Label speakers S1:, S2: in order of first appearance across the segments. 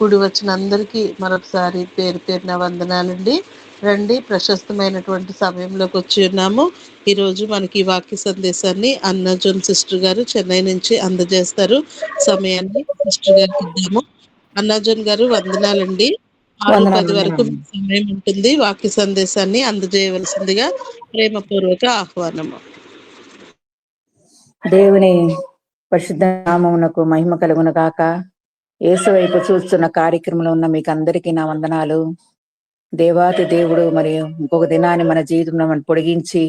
S1: కూడి వచ్చిన అందరికీ మరొకసారి పేరు పేరున వందనాలండి. రండి, ప్రశస్తమైనటువంటి సమయంలోకి వచ్చి ఉన్నాము. ఈరోజు మనకి ఈ వాక్య సందేశాన్ని అన్నా జోన్ సిస్టర్ గారు చెన్నై నుంచి అందజేస్తారు. సమయాన్ని సిస్టర్ గారికి ఇద్దాము. అన్నా జోన్ గారు వందనాలండి. 6:10 వరకు
S2: వందనాలు.
S1: సమయం ఉంటుంది. వాక్య సందేశాన్ని అందజేయవలసిందిగా ప్రేమపూర్వక ఆహ్వానము.
S2: దేవుని పరిశుద్ధ నామమునకు మహిమ కలుగును గాక. యేసు వైపు చూస్తున్న కార్యక్రమంలో ఉన్న మీకు అందరికీ నా వందనాలు. దేవాతి దేవుడు మరి ఇంకొక దినాన్ని మన జీవితంలో మనం పొడిగించి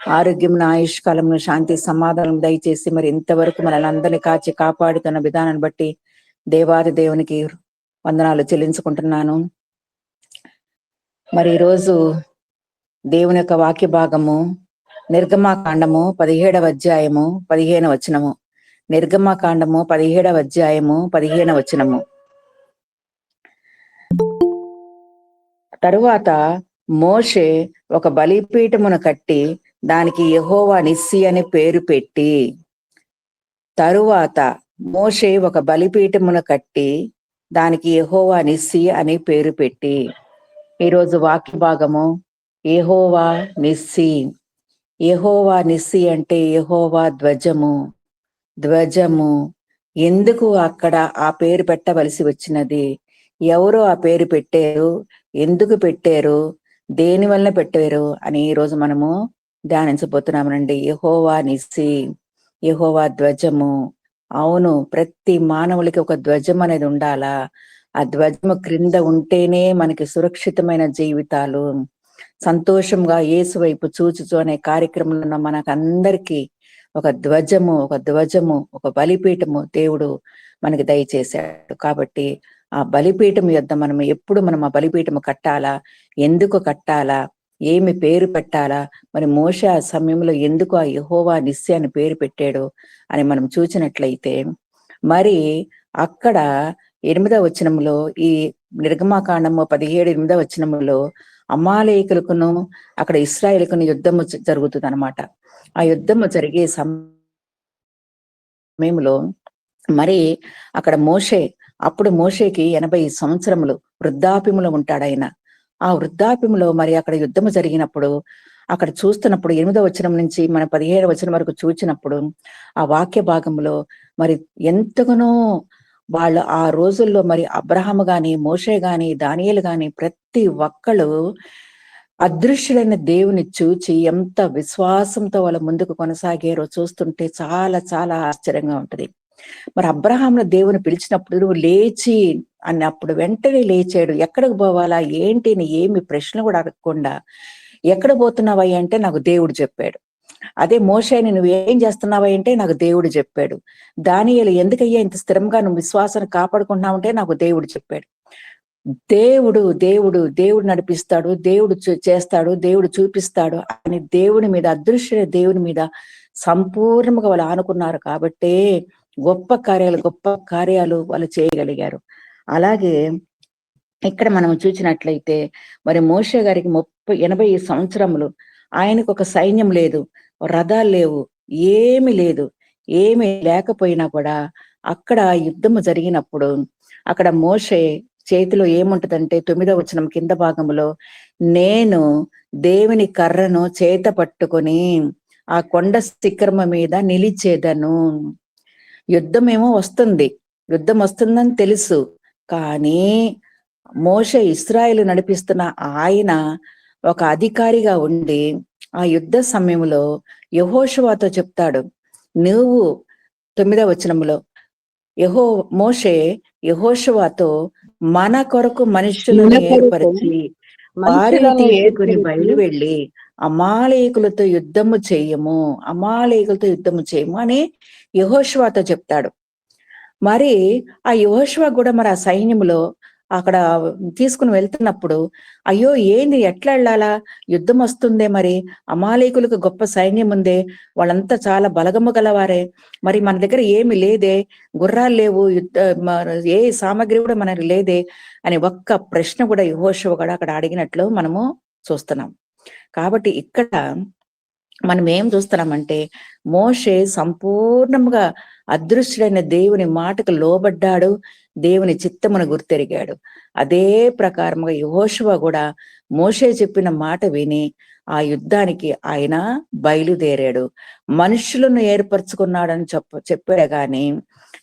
S2: ఆరోగ్యం, ఆయుష్కాలంలో శాంతి సమాధానం దయచేసి మరి ఇంతవరకు మనల్ని అందరినీ కాచి కాపాడుతున్న విధానాన్ని బట్టి దేవాది దేవునికి వందనాలు చెల్లించుకుంటున్నాను. మరి ఈరోజు దేవుని యొక్క వాక్య భాగము నిర్గమాకాండము 17వ అధ్యాయము 15వ వచనము. నిర్గమాకాండము 17వ అధ్యాయము 15వ వచనము. తరువాత మోషే ఒక బలిపీఠమును కట్టి దానికి యెహోవా నిస్సి అని పేరు పెట్టి తరువాత మోషే ఒక బలిపీఠమును కట్టి దానికి యెహోవా నిస్సి అని పేరు పెట్టి. ఈరోజు వాక్య భాగము యెహోవా నిస్సి. యెహోవా నిస్సి అంటే యెహోవా ధ్వజము. ధ్వజము ఎందుకు అక్కడ ఆ పేరు పెట్టవలసి వచ్చినది? ఎవరు ఆ పేరు పెట్టారు? ఎందుకు పెట్టారు? దేని వల్ల పెట్టారు అని ఈరోజు మనము ధ్యానించబోతున్నామనండి. యెహోవా నిస్సి, యెహోవా ధ్వజము. అవును, ప్రతి మానవులకి ఒక ధ్వజం అనేది ఉండాలా. ఆ ధ్వజము క్రింద ఉంటేనే మనకి సురక్షితమైన జీవితాలు. సంతోషంగా యేసు వైపు చూచుచు అనే కార్యక్రమంలో మనకందరికీ ఒక ధ్వజము, ఒక బలిపీఠము దేవుడు మనకి దయచేశాడు. కాబట్టి ఆ బలిపీఠం యొద్ద మనం ఆ బలిపీఠము కట్టాలా? ఎందుకు కట్టాలా? ఏమి పేరు పెట్టాలా? మరి మోషే ఆ సమయంలో ఎందుకు ఆ యెహోవా నిస్సి అని పేరు పెట్టాడు అని మనం చూసినట్లయితే, మరి అక్కడ 8వ వచనంలో, ఈ నిర్గమాకాండము 17:8వ వచనములో అమాలేకులకును అక్కడ ఇశ్రాయేలుకును యుద్ధము జరుగుతుంది అనమాట. ఆ యుద్ధము జరిగే సమయంలో మరి అక్కడ అప్పుడు మోషేకి 80 సంవత్సరములు వృద్ధాప్యములో ఉంటాడు ఆయన. ఆ వృద్ధాప్యములో మరి అక్కడ యుద్ధము జరిగినప్పుడు అక్కడ చూస్తున్నప్పుడు 8వ వచనం నుంచి మన 17వ వచనం వరకు చూచినప్పుడు ఆ వాక్య భాగంలో మరి ఎంతగానో వాళ్ళు ఆ రోజుల్లో మరి అబ్రహాము గాని, మోషే గాని, దానియేలు గాని ప్రతి ఒక్కళ్ళు అదృశ్యుడైన దేవుని చూచి ఎంత విశ్వాసంతో వాళ్ళ ముందుకు కొనసాగారో చూస్తుంటే చాలా చాలా ఆశ్చర్యంగా ఉంటది. మరి అబ్రహామును దేవుని పిలిచినప్పుడు నువ్వు లేచి అన్నప్పుడు వెంటనే లేచాడు. ఎక్కడికి పోవాలా ఏంటి అని ఏమి ప్రశ్న కూడా అడగకుండా ఎక్కడ పోతున్నావా అంటే నాకు దేవుడు చెప్పాడు. అదే మోషేని నువ్వు ఏం చేస్తున్నావా అంటే నాకు దేవుడు చెప్పాడు. దానియేలు ఎందుకయ్యా ఇంత స్థిరంగా నువ్వు విశ్వాసాన్ని కాపాడుకుంటున్నావంటే నాకు దేవుడు చెప్పాడు. దేవుడు దేవుడు దేవుడు నడిపిస్తాడు, దేవుడు చేస్తాడు, దేవుడు చూపిస్తాడు అని దేవుని మీద, అదృశ్య దేవుని మీద సంపూర్ణంగా వాళ్ళు ఆనుకున్నారు కాబట్టే గొప్ప కార్యాలు వాళ్ళు చేయగలిగారు. అలాగే ఇక్కడ మనం చూసినట్లయితే మరి మోషే గారికి 80 సంవత్సరములు, ఆయనకు ఒక సైన్యం లేదు, రథాలు లేవు, ఏమి లేదు. ఏమి లేకపోయినా కూడా అక్కడ యుద్ధము జరిగినప్పుడు అక్కడ మోషే చేతిలో ఏముంటదంటే 9వ వచనం కింద భాగంలో, నేను దేవుని కర్రను చేత పట్టుకొని ఆ కొండ శిఖరము మీద నిలిచేదను. యుద్ధం వస్తుందని తెలుసు. కానీ మోషే ఇశ్రాయేలు నడిపిస్తున్న ఆయన ఒక అధికారిగా ఉండి ఆ యుద్ధ సమయంలో యెహోషువతో చెప్తాడు, నువ్వు 9వ వచనంలో మోషే యెహోషువతో మన కొరకు మనుషులను ఏర్పరిచి వారిని తీసుకుని బయలు వెళ్ళి అమాలేకులతో యుద్ధము చేయము అని యెహోషువతో చెప్తాడు. మరి ఆ యెహోషువ కూడా మరి ఆ సైన్యంలో అక్కడ తీసుకుని వెళ్తున్నప్పుడు అయ్యో ఏంది, ఎట్లా వెళ్ళాలా, యుద్ధం వస్తుందే, మరి అమాలేకులకు గొప్ప సైన్యం ఉందే, వాళ్ళంతా చాలా బలగము గలవారే, మరి మన దగ్గర ఏమి లేదే, గుర్రాలు లేవు, ఏ సామాగ్రి కూడా మనకు లేదే అని ఒక్క ప్రశ్న కూడా యెహోషువ కూడా అక్కడ అడిగినట్లు మనము చూస్తున్నాం. కాబట్టి ఇక్కడ మనం ఏం చూస్తున్నామంటే మోషే సంపూర్ణంగా అదృశ్యుడైన దేవుని మాటకు లోబడ్డాడు. దేవుని చిత్తమును గుర్తెరిగాడు. అదే ప్రకారముగా యెహోషువ కూడా మోషే చెప్పిన మాట విని ఆ యుద్ధానికి ఆయన బయలుదేరాడు. మనుషులను ఏర్పరచుకున్నాడని చెప్పాడు గాని,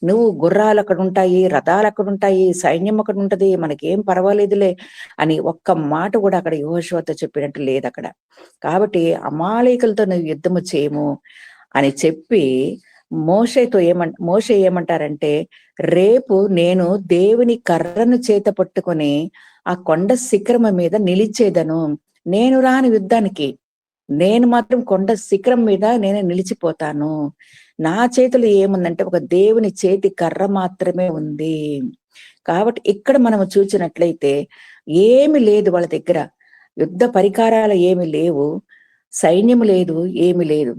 S2: నువ్వు గుర్రాలు అక్కడ ఉంటాయి, రథాలు అక్కడ ఉంటాయి, సైన్యం అక్కడ ఉంటది, మనకేం పర్వాలేదులే అని ఒక్క మాట కూడా అక్కడ యెహోషువతో చెప్పినట్టు లేదు అక్కడ. కాబట్టి అమాలేకులతో నువ్వు యుద్ధము చేయము అని చెప్పి మోషే ఏమంటారంటే, రేపు నేను దేవుని కర్రను చేత పట్టుకొని ఆ కొండ శిఖరము మీద నిలిచేదను. నేను రాను యుద్ధానికి, నేను మాత్రం కొండ శిఖరం మీద నేను నిలిచిపోతాను. నా చేతిలో ఏముందంటే ఒక దేవుని చేతి కర్ర మాత్రమే ఉంది. కాబట్టి ఇక్కడ మనము చూసినట్లయితే ఏమి లేదు వాళ్ళ దగ్గర, యుద్ధ పరికారాలు ఏమి లేవు, సైన్యం లేదు, ఏమి లేదు.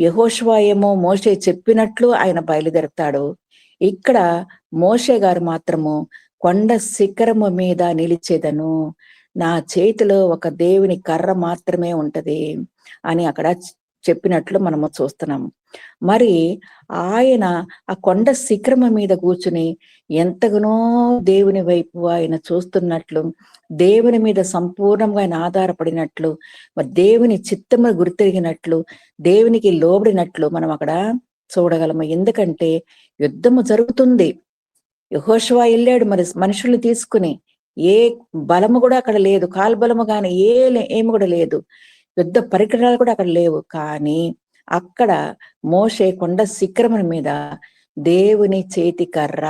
S2: యెహోషువ ఏమో మోషే చెప్పినట్లు ఆయన బయలుదేరుతాడు. ఇక్కడ మోషే గారు మాత్రము కొండ శిఖరము మీద నిలిచేదను, నా చేతిలో ఒక దేవుని కర్ర మాత్రమే ఉంటది అని అక్కడ చెప్పినట్లు మనము చూస్తున్నాము. మరి ఆయన ఆ కొండ శిఖరము మీద కూర్చుని ఎంతగానో దేవుని వైపు ఆయన చూస్తున్నట్లు, దేవుని మీద సంపూర్ణంగా ఆయన ఆధారపడినట్లు, మరి దేవుని చిత్తము గుర్తెరిగినట్లు, దేవునికి లోబడినట్లు మనం అక్కడ చూడగలము. ఎందుకంటే యుద్ధము జరుగుతుంది, యెహోషువ వెళ్ళాడు మరి మనుషుల్ని తీసుకుని, ఏ బలము కూడా అక్కడ లేదు, కాల్బలము కానీ ఏమి కూడా లేదు, యుద్ధ పరికరాలు కూడా అక్కడ లేవు. కానీ అక్కడ మోషే కొండ శిఖరముల మీద దేవుని చేతి కర్ర,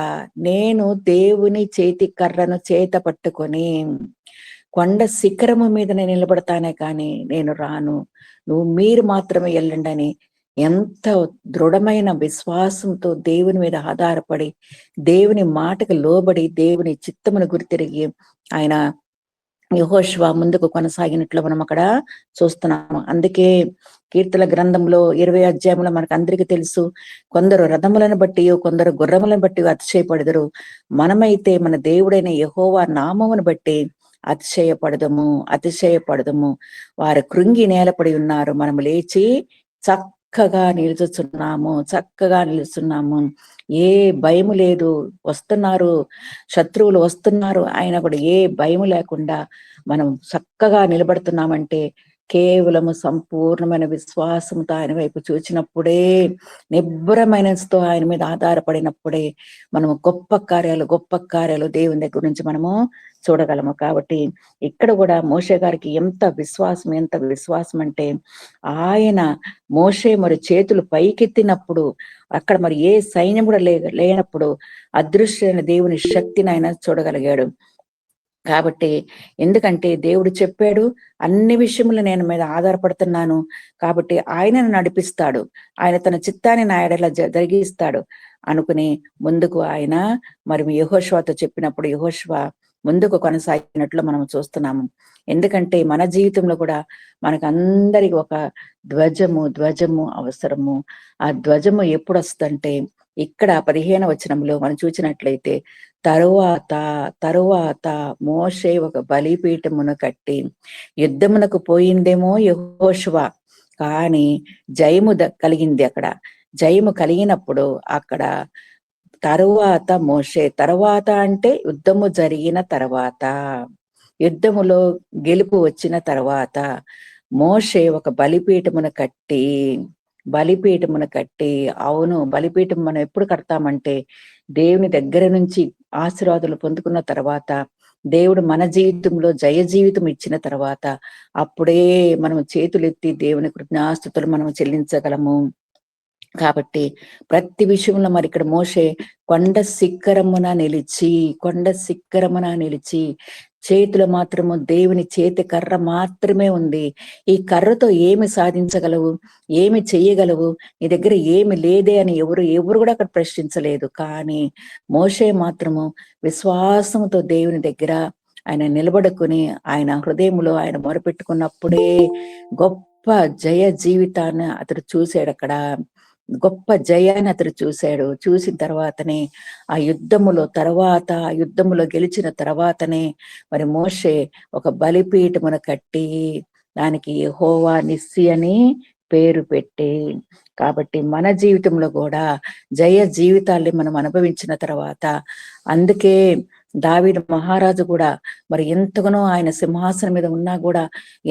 S2: నేను దేవుని చేతి కర్రను చేత పట్టుకొని కొండ శిఖరము మీద నేను నిలబడతానే కానీ నేను రాను, మీరు మాత్రమే వెళ్ళండి అని ఎంత దృఢమైన విశ్వాసంతో దేవుని మీద ఆధారపడి, దేవుని మాటకు లోబడి, దేవుని చిత్తమును గుర్తిరిగి ఆయన యెహోషువ ముందుకు కొనసాగినట్లు మనం అక్కడ చూస్తున్నాము. అందుకే కీర్తన గ్రంథంలో 20 అధ్యాయంలో మనకు అందరికీ తెలుసు, కొందరు రథములను బట్టి, కొందరు గుర్రములను బట్టి అతిశయపడదురు, మనమైతే మన దేవుడైన యెహోవా నామమును బట్టి అతిశయపడదము. వారు కృంగి నేలపడి ఉన్నారు, మనము లేచి చక్కగా నిలుచున్నాము. ఏ భయము లేదు, వస్తున్నారు శత్రువులు వస్తున్నారు, ఆయన కూడా ఏ భయము లేకుండా మనం చక్కగా నిలబడుతున్నామంటే కేవలము సంపూర్ణమైన విశ్వాసంతో ఆయన వైపు చూచినప్పుడే, నిబ్బరమైనతో ఆయన మీద ఆధారపడినప్పుడే మనము గొప్ప కార్యాలు దేవుని దగ్గర నుంచి మనము చూడగలము. కాబట్టి ఇక్కడ కూడా మోషే గారికి ఎంత విశ్వాసం అంటే, ఆయన మోషే మరి చేతులు పైకెత్తినప్పుడు అక్కడ మరి ఏ సైన్యం కూడా లేనప్పుడు అదృశ్యమైన దేవుని శక్తిని ఆయన చూడగలిగాడు. కాబట్టి ఎందుకంటే దేవుడు చెప్పాడు, అన్ని విషయములు నేను మీద ఆధారపడుతున్నాను కాబట్టి ఆయనను నడిపిస్తాడు, ఆయన తన చిత్తాన్ని నా ఎడల జరిగిస్తాడు అనుకుని ముందుకు ఆయన మరి యెహోషువతో చెప్పినప్పుడు యెహోషువ ముందుకు కొనసాగినట్లు మనం చూస్తున్నాము. ఎందుకంటే మన జీవితంలో కూడా మనకు అందరికి ఒక ధ్వజము అవసరము. ఆ ధ్వజము ఎప్పుడు వస్తుందంటే ఇక్కడ 15వ వచనంలో మనం చూసినట్లయితే, తరువాత మోషే ఒక బలిపీఠమును కట్టి యుద్ధమునకు పోయిందేమో యెహోషువ, కానీ జయము కలిగింది. అక్కడ జయము కలిగినప్పుడు అక్కడ తరువాత మోషే, తరువాత అంటే యుద్ధము జరిగిన తర్వాత, యుద్ధములో గెలుపు వచ్చిన తర్వాత మోషే ఒక బలిపీఠమును కట్టి, అవును, బలిపీఠం మనం ఎప్పుడు కడతామంటే దేవుని దగ్గర నుంచి ఆశీర్వాదాలు పొందుకున్న తర్వాత, దేవుడు మన జీవితంలో జయ జీవితం ఇచ్చిన తర్వాత అప్పుడే మనం చేతులెత్తి దేవుని కృతజ్ఞాస్తుతులు మనం చెల్లించగలము. కాబట్టి ప్రతి విషయంలో మరి ఇక్కడ మోషే కొండ శిఖరమున నిలిచి చేతులు మాత్రము దేవుని చేతి కర్ర మాత్రమే ఉంది. ఈ కర్రతో ఏమి సాధించగలవు, ఏమి చెయ్యగలవు, నీ దగ్గర ఏమి లేదే అని ఎవరు కూడా అక్కడ ప్రశ్నించలేదు. కానీ మోషే మాత్రము విశ్వాసంతో దేవుని దగ్గర ఆయన నిలబడుకుని ఆయన హృదయంలో ఆయన మొరపెట్టుకున్నప్పుడే గొప్ప జయ జీవితాన్ని అతడు చూశాడు. అక్కడ గొప్ప జయాన్ని అతడు చూసిన తర్వాతనే ఆ యుద్ధములో గెలిచిన తర్వాతనే మరి మోషే ఒక బలిపీఠమును కట్టి దానికి యెహోవా నిస్సి అని పేరు పెట్టి, కాబట్టి మన జీవితంలో కూడా జయ జీవితాల్ని మనం అనుభవించిన తర్వాత, అందుకే దావీదు మహారాజు కూడా మరి ఎంతగానో ఆయన సింహాసనం మీద ఉన్నా కూడా,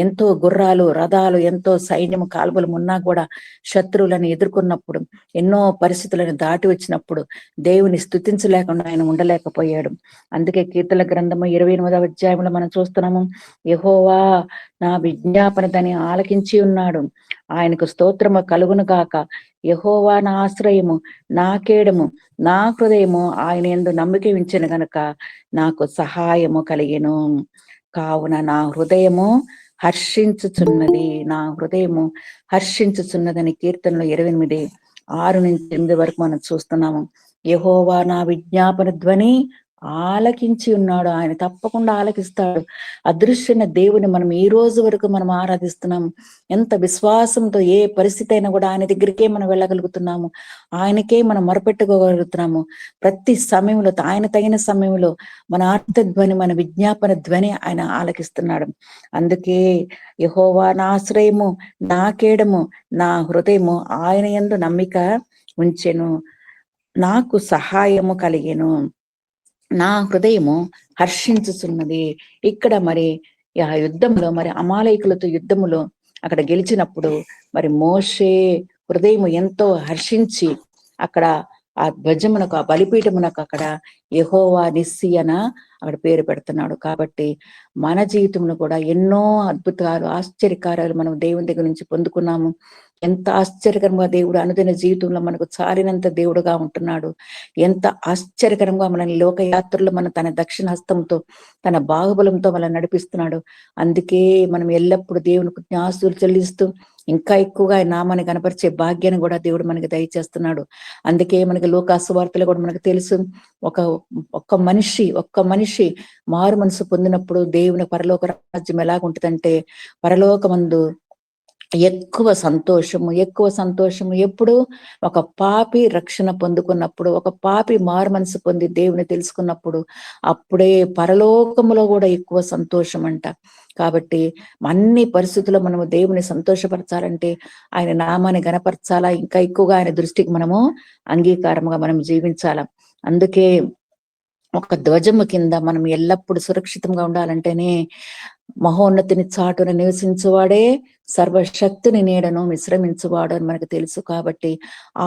S2: ఎంతో గుర్రాలు రథాలు ఎంతో సైన్యము కాల్బలం ఉన్నా కూడా, శత్రువులను ఎదుర్కొన్నప్పుడు, ఎన్నో పరిస్థితులను దాటి వచ్చినప్పుడు దేవుని స్తుతించలేకుండా ఆయన ఉండలేకపోయాడు. అందుకే కీర్తన గ్రంథము 28వ అధ్యాయంలో మనం చూస్తున్నాము, యెహోవా నా విజ్ఞాపన దాన్ని ఆలకించి ఉన్నాడు, ఆయనకు స్తోత్రము కలుగును గాక. యెహోవా నా ఆశ్రయము, నా కేడము, నా హృదయము ఆయన యందు నమ్మిక ఉంచెను గనుక నాకు సహాయము కలిగెను. కావున నా హృదయము హర్షించుచున్నది, నా హృదయము హర్షించుచున్నదని కీర్తనలో 28:6-8 వరకు మనం చూస్తున్నాము. యెహోవా నా విజ్ఞాపన ధ్వని ఆలకించి ఉన్నాడు. ఆయన తప్పకుండా ఆలకిస్తాడు. అదృశ్యమైన దేవుని మనం ఈ రోజు వరకు మనం ఆరాధిస్తున్నాము. ఎంత విశ్వాసంతో ఏ పరిస్థితి అయినా కూడా ఆయన దగ్గరికే మనం వెళ్ళగలుగుతున్నాము, ఆయనకే మనం మొరపెట్టుకోగలుగుతున్నాము. ప్రతి సమయంలో ఆయన తగిన సమయంలో మన ఆర్తధ్వని, మన విజ్ఞాపన ధ్వని ఆయన ఆలకిస్తున్నాడు. అందుకే యెహోవా నా ఆశ్రయము, నా కేడము, నా హృదయము ఆయన యందు నమ్మిక ఉంచెను, నాకు సహాయము కలిగెను, నా హృదయము హర్షించుచున్నది. ఇక్కడ మరి ఆ యుద్ధంలో మరి అమాలేకులతో యుద్ధములో అక్కడ గెలిచినప్పుడు మరి మోషే హృదయము ఎంతో హర్షించి అక్కడ ఆ ధ్వజమునకు, ఆ బలిపీఠమునకు అక్కడ యెహోవా నిస్సి అన అక్కడ పేరు పెడుతున్నాడు. కాబట్టి మన జీవితంలో కూడా ఎన్నో అద్భుతాలు ఆశ్చర్యకార్యాలు మనం దేవుని దగ్గర నుంచి పొందుకున్నాము. ఎంత ఆశ్చర్యకరంగా దేవుడు అనుదిన జీవితంలో మనకు చాలినంత దేవుడుగా ఉంటున్నాడు. ఎంత ఆశ్చర్యకరంగా మనల్ని లోకయాత్రలో తన దక్షిణ హస్తంతో, తన బాహుబలంతో మనల్ని నడిపిస్తున్నాడు. అందుకే మనం ఎల్లప్పుడూ దేవునికి జ్ఞాసులు చెల్లిస్తూ ఇంకా ఎక్కువగా ఆయన నామాన్ని కనపరిచే భాగ్యాన్ని కూడా దేవుడు మనకి దయచేస్తున్నాడు. అందుకే మనకి లోకాసు వార్తలు కూడా మనకు తెలుసు, ఒక్క మనిషి మారు మనసు పొందినప్పుడు దేవుని పరలోక రాజ్యం ఎలాగుంటుందంటే, పరలోకమందు ఎక్కువ సంతోషము ఎప్పుడు ఒక పాపి రక్షణ పొందుకున్నప్పుడు, ఒక పాపి మారు మనసు పొంది దేవుని తెలుసుకున్నప్పుడు, అప్పుడే పరలోకములో కూడా ఎక్కువ సంతోషం అంట. కాబట్టి అన్ని పరిస్థితుల్లో మనము దేవుని సంతోషపరచాలంటే ఆయన నామాన్ని గణపరచాలా, ఇంకా ఎక్కువగా ఆయన దృష్టికి మనము అంగీకారముగా మనం జీవించాలా. అందుకే ఒక ధ్వజము కింద మనం ఎల్లప్పుడూ సురక్షితంగా ఉండాలంటేనే, మహోన్నతిని చాటున నివసించువాడే సర్వశక్తిని నీడను విశ్రమించువాడు అని మనకు తెలుసు. కాబట్టి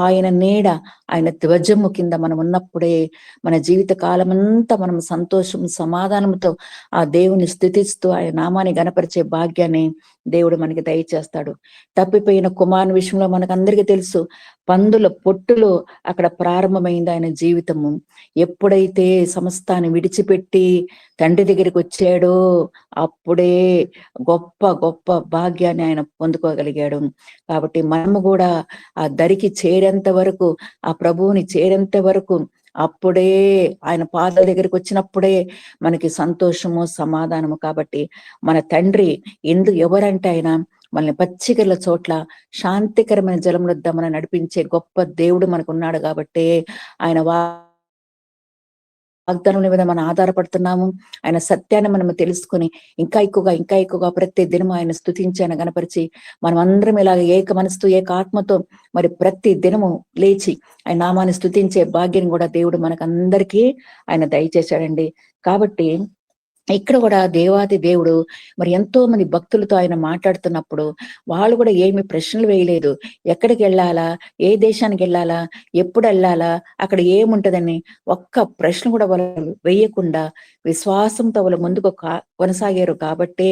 S2: ఆయన నీడ, ఆయన ధ్వజము కింద మనం ఉన్నప్పుడే మన జీవిత కాలమంతా మనం సంతోషం సమాధానంతో ఆ దేవుని స్థుతిస్తూ ఆయన నామాన్ని గణపరిచే భాగ్యాన్ని దేవుడు మనకి దయచేస్తాడు. తప్పిపోయిన కుమారుని విషయంలో మనకు అందరికీ తెలుసు, పందుల పొట్టులో అక్కడ ప్రారంభమైంది ఆయన జీవితము. ఎప్పుడైతే సమస్తాన్ని విడిచిపెట్టి తండ్రి దగ్గరికి వచ్చాడో అప్పుడే గొప్ప గొప్ప భాగ్యాన్ని ఆయన పొందుకోగలిగాడు. కాబట్టి మనము కూడా ఆ దరికి చేరేంత వరకు, ఆ ప్రభువుని చేరేంత వరకు, అప్పుడే ఆయన పాదాల దగ్గరికి వచ్చినప్పుడే మనకి సంతోషము సమాధానము. కాబట్టి మన తండ్రి ఎవరంటే ఆయన మనల్ని పచ్చికల చోట్ల శాంతికరమైన జలముల దమ్మన నడిపించే గొప్ప దేవుడు మనకు ఉన్నాడు. కాబట్టి ఆయన వాగ్దానం మీద మనం ఆధారపడుతున్నాము. ఆయన సత్యాన్ని మనం తెలుసుకొని ఇంకా ఎక్కువగా ప్రతి దినము ఆయన స్తుతించి ఆయన గణపరిచి మనం అందరం ఇలాగ ఏక మనసుతో ఏక ఆత్మతో మరి ప్రతి దినము లేచి ఆయన నామాన్ని స్తుతించే భాగ్యం కూడా దేవుడు మనకందరికీ ఆయన దయచేశాడండి. కాబట్టి ఇక్కడ కూడా దేవాది దేవుడు మరి ఎంతో మంది భక్తులతో ఆయన మాట్లాడుతున్నప్పుడు వాళ్ళు కూడా ఏమి ప్రశ్నలు వేయలేదు. ఎక్కడికి వెళ్ళాలా, ఏ దేశానికి వెళ్ళాలా, ఎప్పుడు వెళ్ళాలా, అక్కడ ఏముంటదని ఒక్క ప్రశ్న కూడా వాళ్ళు వేయకుండా విశ్వాసంతో వాళ్ళు ముందుకు కొనసాగారు. కాబట్టే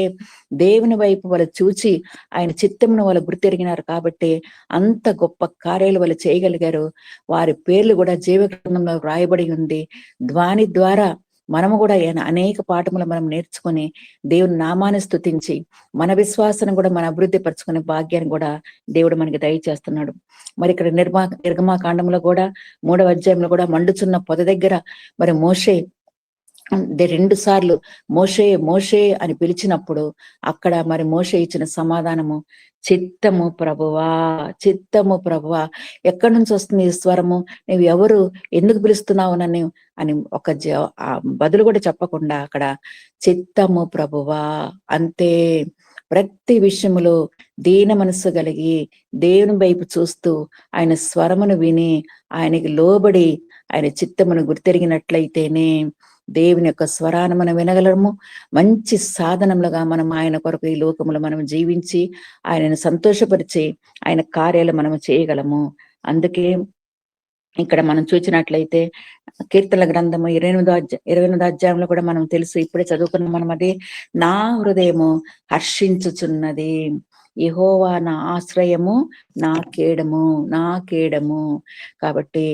S2: దేవుని వైపు వాళ్ళు చూచి ఆయన చిత్తమును వాళ్ళు గుర్తెరిగినారు. కాబట్టి అంత గొప్ప కార్యాలు వాళ్ళు చేయగలిగారు. వారి పేర్లు కూడా జీవగ్రంథంలో రాయబడి ఉంది. ధ్వని ద్వారా మనము కూడా అనేక పాఠములు మనం నేర్చుకొని దేవుని నామాన్ని స్తుతించి మన విశ్వాసాన్ని కూడా మన అభివృద్ధి పరచుకునే భాగ్యాన్ని కూడా దేవుడు మనకి దయచేస్తున్నాడు. మరి ఇక్కడ నిర్గమాకాండంలో కూడా 3వ అధ్యాయంలో కూడా మండుచున్న పొద దగ్గర మరి మోషే 2 సార్లు మోషే అని పిలిచినప్పుడు అక్కడ మరి మోషే ఇచ్చిన సమాధానము, చిత్తము ప్రభువా. ఎక్కడి నుంచి వస్తుంది ఈ స్వరము, నువ్వు ఎవరు, ఎందుకు పిలుస్తున్నావు నన్ను అని ఒక బదులు కూడా చెప్పకుండా అక్కడ చిత్తము ప్రభువా అంతే. ప్రతి విషయములో దీన మనస్సు కలిగి దేవుని వైపు చూస్తూ ఆయన స్వరమును విని ఆయనకి లోబడి ఆయన చిత్తమును గుర్తెరిగినట్లయితేనే దేవుని యొక్క స్వరాన్ని మనం వినగలము. మంచి సాధనములుగా మనం ఆయన కొరకు ఈ లోకములో మనం జీవించి ఆయనను సంతోషపరిచి ఆయన కార్యాలు మనం చేయగలము. అందుకే ఇక్కడ మనం చూసినట్లయితే కీర్తన గ్రంథము 28వ అధ్యాయంలో కూడా మనం తెలుసు, ఇప్పుడే చదువుకున్నాం మనం, అది నా హృదయము హర్షించుచున్నది, యెహోవా నా ఆశ్రయము, నా కేడము. కాబట్టి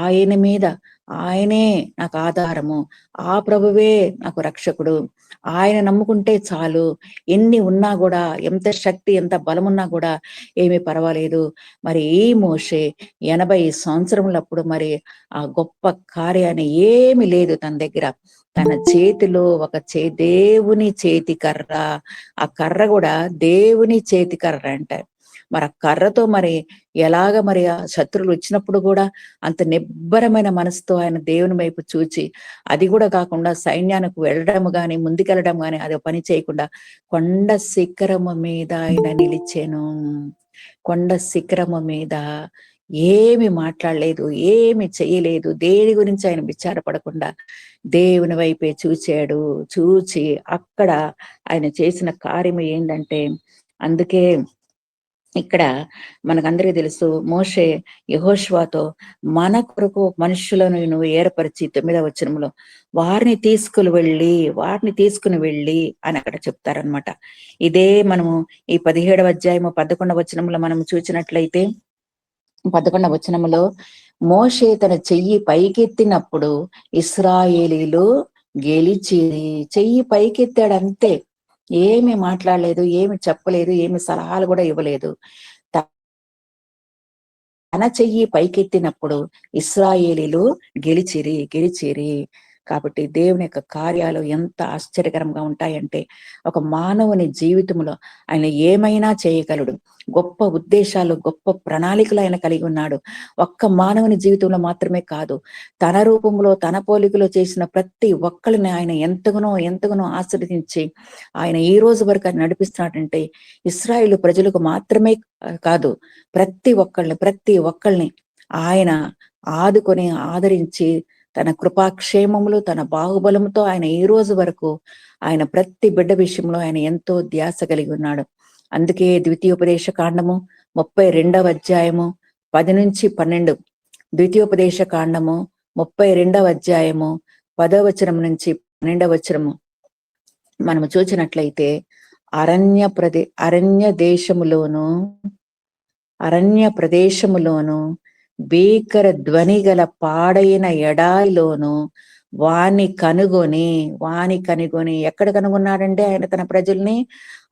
S2: ఆయన మీద, ఆయనే నాకు ఆధారము, ఆ ప్రభువే నాకు రక్షకుడు, ఆయన నమ్ముకుంటే చాలు. ఎన్ని ఉన్నా కూడా, ఎంత శక్తి ఎంత బలమున్నా కూడా ఏమీ పర్వాలేదు. మరి ఈ మోషే 80 సంవత్సరములప్పుడు మరి ఆ గొప్ప కార్యాన్ని ఏమి లేదు తన దగ్గర. తన చేతిలో ఒక దేవుని చేతి కర్ర, ఆ కర్ర కూడా దేవుని చేతి కర్ర అంటారు. మరి ఆ కర్రతో మరి ఎలాగ మరి ఆ శత్రువులు వచ్చినప్పుడు కూడా అంత నిబ్బరమైన మనసుతో ఆయన దేవుని వైపు చూచి, అది కూడా కాకుండా సైన్యానికి వెళ్ళడం గాని ముందుకెళ్ళడం గాని అది పని చేయకుండా కొండ శిఖరము మీద ఆయన నిలిచెను. కొండ శిఖరము మీద ఏమి మాట్లాడలేదు, ఏమి చెయ్యలేదు, దేని గురించి ఆయన విచారపడకుండా దేవుని వైపే చూచాడు. చూచి అక్కడ ఆయన చేసిన కార్యం ఏంటంటే, అందుకే ఇక్కడ మనకందరికీ తెలుసు, మోషే యెహోషువతో మన కొరకు మనుషులను నువ్వు ఏర్పరిచి 9వ వచనంలో వారిని తీసుకుని వెళ్ళి అని అక్కడ చెప్తారనమాట. ఇదే మనము ఈ 17వ అధ్యాయము 11వ వచనంలో మనం చూసినట్లయితే 11వ వచనంలో మోషే తన చెయ్యి పైకెత్తినప్పుడు ఇశ్రాయేలీలు గెలిచిరి. చెయ్యి పైకెత్తాడు అంతే, ఏమి మాట్లాడలేదు, ఏమి చెప్పలేదు, ఏమి సలహాలు కూడా ఇవ్వలేదు. తన చెయ్యి పైకెత్తినప్పుడు ఇశ్రాయేలీలు గెలిచిరి. కాబట్టి దేవుని యొక్క కార్యాలు ఎంత ఆశ్చర్యకరంగా ఉంటాయంటే, ఒక మానవుని జీవితంలో ఆయన ఏమైనా చేయగలడు. గొప్ప ఉద్దేశాలు, గొప్ప ప్రణాళికలు ఆయన కలిగి ఉన్నాడు. ఒక్క మానవుని జీవితంలో మాత్రమే కాదు, తన రూపంలో తన పోలికలో చేసిన ప్రతి ఒక్కరిని ఆయన ఎంతగానో ఆశీర్వదించి ఆయన ఈ రోజు వరకు ఆయన నడిపిస్తున్నాడంటే, ఇశ్రాయేలు ప్రజలకు మాత్రమే కాదు, ప్రతి ఒక్కళ్ళని ఆయన ఆదుకొని ఆదరించి తన కృపాక్షేమములు తన బాహుబలముతో ఆయన ఈ రోజు వరకు ఆయన ప్రతి బిడ్డ విషయంలో ఆయన ఎంతో ధ్యాస కలిగి ఉన్నాడు. అందుకే ద్వితీయోపదేశ కాండము 32వ అధ్యాయము 10-12, ద్వితీయోపదేశ కాండము 32వ అధ్యాయము 10వ వచనం నుంచి 12వ వచనము మనము చూసినట్లయితే, అరణ్య ప్రదేశములోను భీకర ధ్వని గల పాడైన ఎడారిలోను వాని కనుగొని ఎక్కడ కనుగొన్నాడంటే ఆయన తన ప్రజల్ని